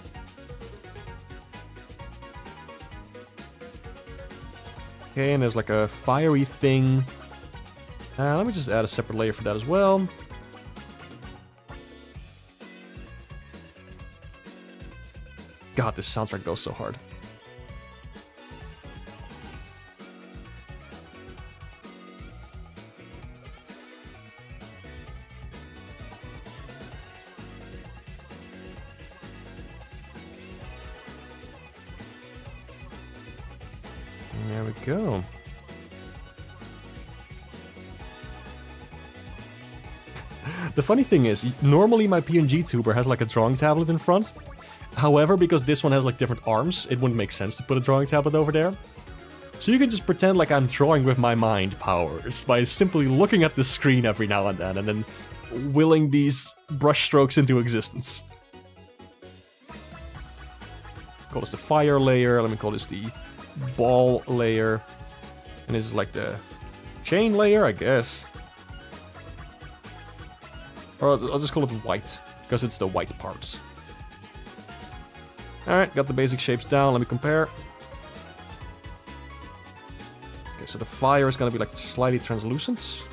Okay, and there's like a fiery thing. Let me just add a separate layer for that as well. God, this soundtrack goes so hard. There we go. The funny thing is, normally my PNG tuber has like a drawing tablet in front. However, because this one has like different arms, it wouldn't make sense to put a drawing tablet over there. So you can just pretend like I'm drawing with my mind powers by simply looking at the screen every now and then willing these brush strokes into existence. Call this the fire layer, let me call this the ball layer. And this is like the chain layer, I guess. Or I'll just call it white, because it's the white parts. Alright, got the basic shapes down, let me compare. Okay, so the fire is gonna be like slightly translucent.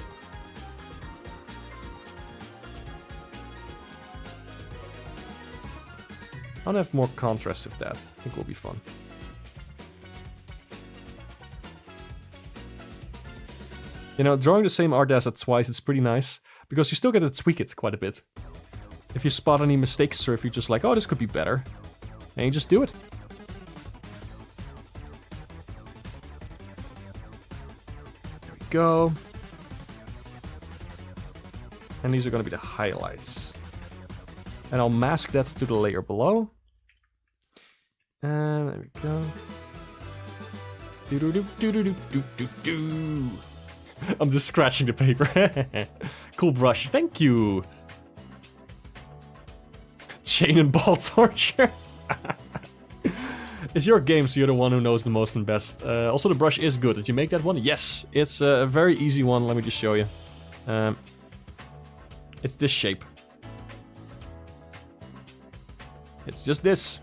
I want to have more contrast with that. I think will be fun. You know, drawing the same art asset twice, it's pretty nice, because you still get to tweak it quite a bit. If you spot any mistakes, or if you're just like, oh, this could be better, and you just do it. There we go. And these are going to be the highlights. And I'll mask that to the layer below. And there we go. Do-do-do-do-do-do-do-do. I'm just scratching the paper. Cool brush, thank you. Chain and ball torture. It's your game, so you're the one who knows the most and best. Also, the brush is good. Did you make that one? Yes, it's a very easy one. Let me just show you. It's this shape. It's just this.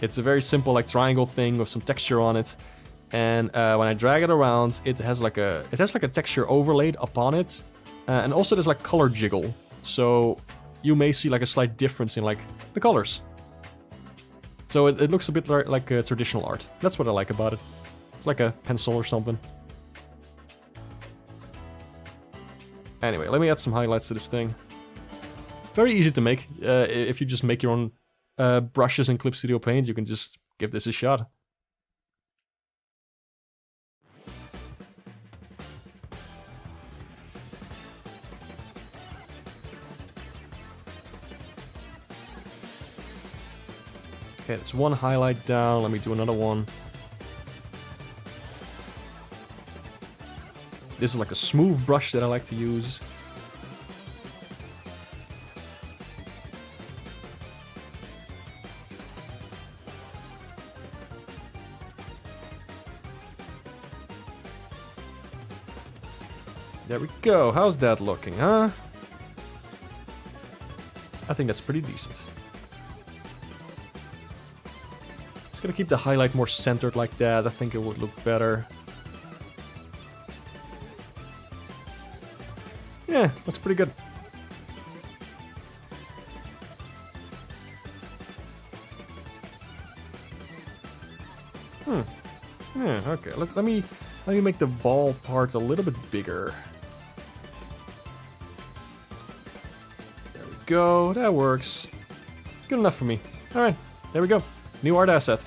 It's a very simple like triangle thing with some texture on it. And when I drag it around, it has like a texture overlaid upon it. And also there's like color jiggle. So you may see like a slight difference in like the colors. So it looks a bit like traditional art. That's what I like about it. It's like a pencil or something. Anyway, let me add some highlights to this thing. Very easy to make. If you just make your own brushes in Clip Studio Paint, you can just give this a shot. Okay, that's one highlight down. Let me do another one. This is like a smooth brush that I like to use. There we go. How's that looking, huh? I think that's pretty decent. Just gonna keep the highlight more centered like that. I think it would look better. Yeah, looks pretty good. Yeah, okay. Let me make the ball parts a little bit bigger. There we go. That works. Good enough for me. All right, there we go. New art asset.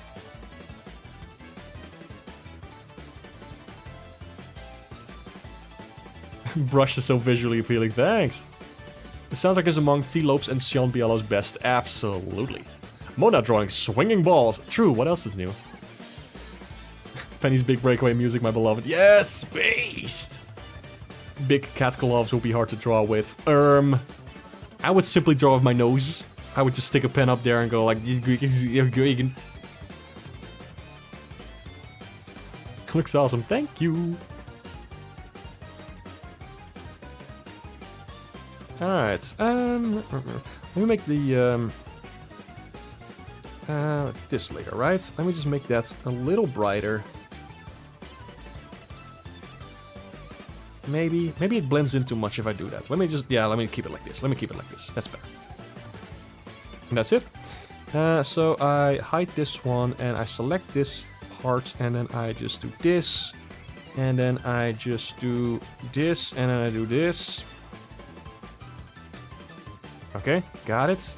Brush is so visually appealing, thanks. The soundtrack is among T. Lopes and Sean Biello's best, absolutely. Mona drawing swinging balls, true, what else is new? Penny's big breakaway music, my beloved, yes, beast! Big cat gloves will be hard to draw with, I would simply draw with my nose. I would just stick a pen up there and go like, looks awesome, thank you! Alright, let me make the, this later, right? Let me just make that a little brighter. Maybe it blends in too much if I do that. Let me keep it like this. Let me keep it like this. That's better. And that's it. So I hide this one, and I select this part, and then I just do this. And then I just do this, and then I do this. Okay, got it.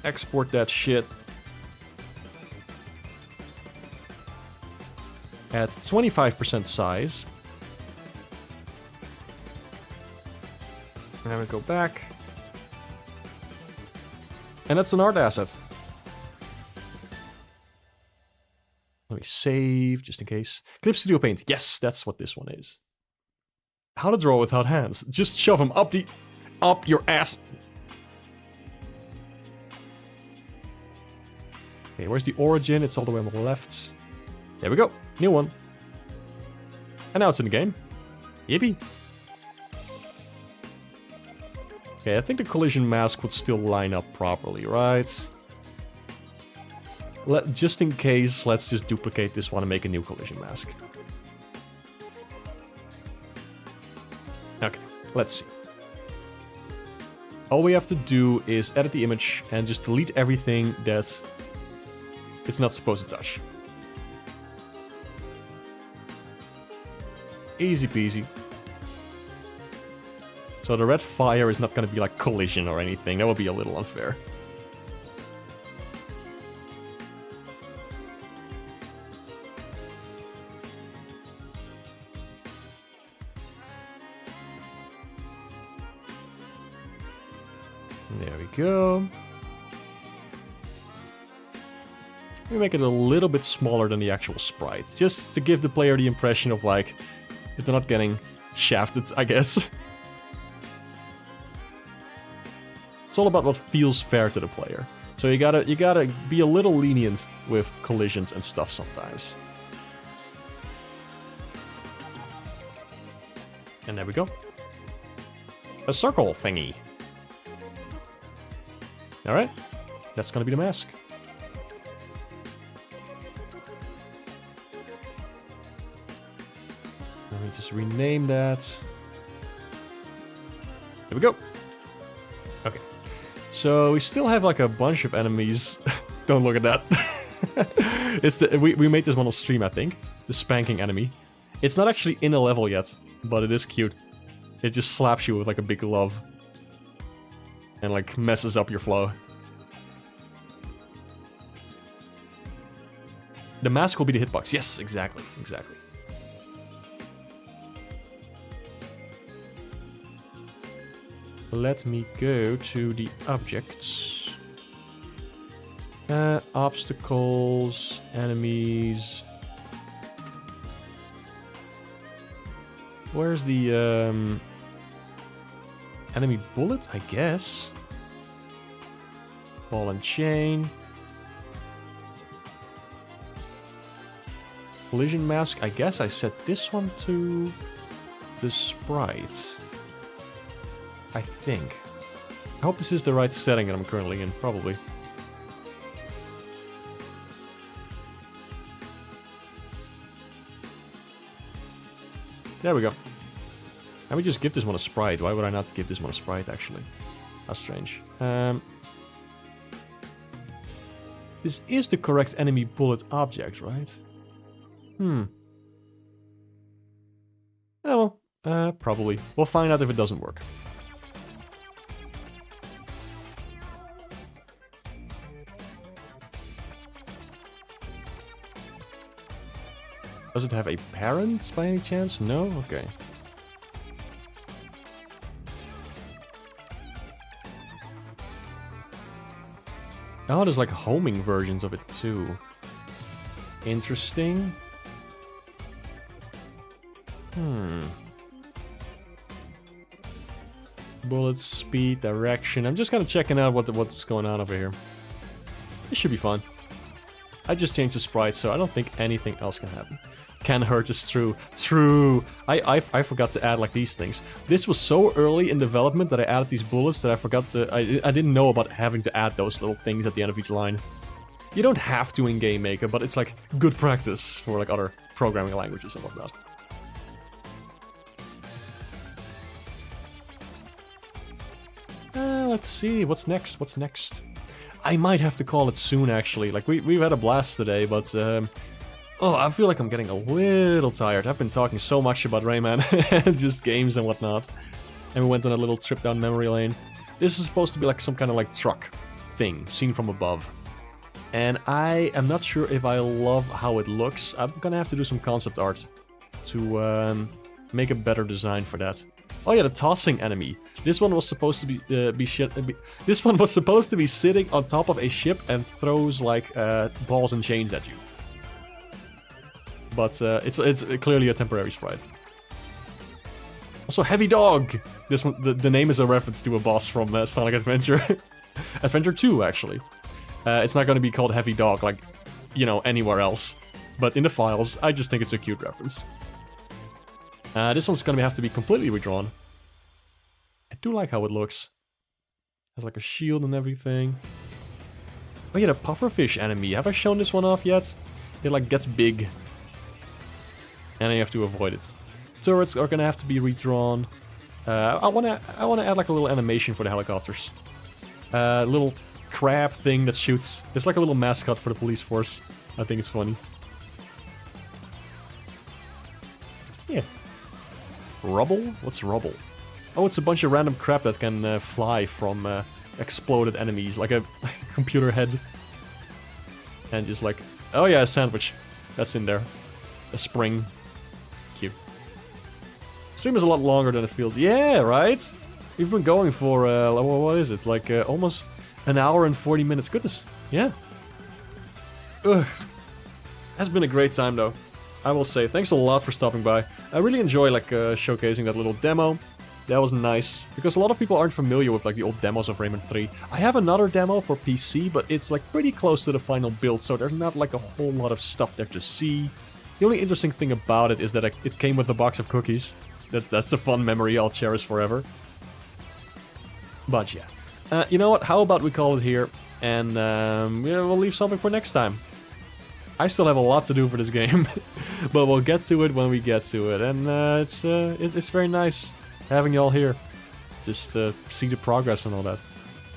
Export that shit. At 25% size. And then we go back. And that's an art asset. Let me save, just in case. Clip Studio Paint. Yes, that's what this one is. How to draw without hands. Just shove them up your ass. Okay, where's the origin? It's all the way on the left. There we go. New one. And now it's in the game. Yippee. Okay, I think the collision mask would still line up properly, right? Just in case, let's just duplicate this one and make a new collision mask. Okay, let's see. All we have to do is edit the image and just delete everything that it's not supposed to touch. Easy peasy. So the red fire is not going to be like collision or anything. That would be a little unfair. There we go. Let me make it a little bit smaller than the actual sprite. Just to give the player the impression of like, if they're not getting shafted, I guess. It's all about what feels fair to the player. So you gotta be a little lenient with collisions and stuff sometimes. And there we go. A circle thingy. Alright, that's gonna be the mask. Let me just rename that. There we go. Okay. So we still have like a bunch of enemies. Don't look at that. It's we made this one on stream, I think. The spanking enemy. It's not actually in a level yet, but it is cute. It just slaps you with like a big glove. And like messes up your flow. The mask will be the hitbox. Yes, exactly, exactly. Let me go to the objects. Obstacles, enemies. Where's the enemy bullet, I guess? Ball and chain. Collision mask, I guess I set this one to the sprite. I think. I hope this is the right setting that I'm currently in, probably. There we go. Let me just give this one a sprite. Why would I not give this one a sprite, actually? How strange. This is the correct enemy bullet object, right? Oh, well, probably. We'll find out if it doesn't work. Does it have a parent by any chance? No? Okay. Oh, there's like homing versions of it too. Interesting. Bullet speed, direction. I'm just kind of checking out what's going on over here. This should be fun. I just changed the sprite, so I don't think anything else can happen. Can hurt is true. True! I forgot to add like these things. This was so early in development that I added these bullets that I forgot to... I didn't know about having to add those little things at the end of each line. You don't have to in Game Maker, but it's like good practice for like other programming languages and whatnot. Let's see, what's next? What's next? I might have to call it soon, actually. Like, we've had a blast today, but... oh, I feel like I'm getting a little tired. I've been talking so much about Rayman, just games and whatnot. And we went on a little trip down memory lane. This is supposed to be like some kind of like truck thing, seen from above. And I am not sure if I love how it looks. I'm gonna have to do some concept art to make a better design for that. Oh yeah, the tossing enemy. This one was supposed to be this one was supposed to be sitting on top of a ship and throws like balls and chains at you. But it's clearly a temporary sprite. Also, Heavy Dog. This one, the name is a reference to a boss from Sonic Adventure, Adventure 2 actually. It's not going to be called Heavy Dog like, you know, anywhere else. But in the files, I just think it's a cute reference. This one's gonna have to be completely redrawn. I do like how it looks. Has like a shield and everything. Oh yeah, the pufferfish enemy. Have I shown this one off yet? It like gets big. And you have to avoid it. Turrets are gonna have to be redrawn. I wanna add like a little animation for the helicopters. Little crab thing that shoots. It's like a little mascot for the police force. I think it's funny. Yeah. Rubble? What's rubble? Oh, it's a bunch of random crap that can fly from exploded enemies, like a computer head. And just like, oh yeah, a sandwich. That's in there. A spring. Cute. Stream is a lot longer than it feels. Yeah, right? We've been going for, what is it? Like almost an hour and 40 minutes. Goodness. Yeah. Ugh. Has been a great time though. I will say, thanks a lot for stopping by. I really enjoy like showcasing that little demo. That was nice, because a lot of people aren't familiar with like the old demos of Rayman 3. I have another demo for PC, but it's like pretty close to the final build, so there's not like a whole lot of stuff there to see. The only interesting thing about it is that it came with a box of cookies. That's a fun memory I'll cherish forever. But yeah. You know what, how about we call it here, and yeah, we'll leave something for next time. I still have a lot to do for this game, but we'll get to it when we get to it, and it's very nice having y'all here. just see the progress and all that.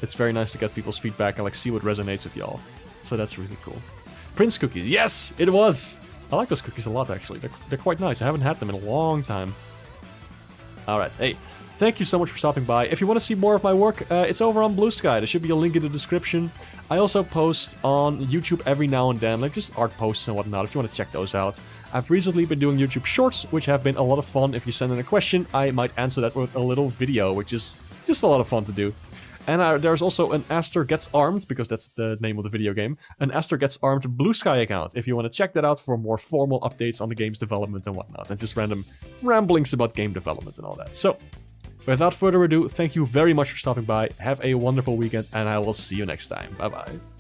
It's very nice to get people's feedback and like see what resonates with y'all. So that's really cool. Prince cookies. Yes, it was. I like those cookies a lot, actually. They're quite nice. I haven't had them in a long time. All right. Hey, thank you so much for stopping by. If you want to see more of my work, it's over on Blue Sky. There should be a link in the description. I also post on YouTube every now and then, like just art posts and whatnot, if you want to check those out. I've recently been doing YouTube Shorts, which have been a lot of fun. If you send in a question, I might answer that with a little video, which is just a lot of fun to do. And there's also an Aster Gets Armed, because that's the name of the video game, an Aster Gets Armed Blue Sky account, if you want to check that out for more formal updates on the game's development and whatnot, and just random ramblings about game development and all that. So, without further ado, thank you very much for stopping by, have a wonderful weekend, and I will see you next time. Bye-bye.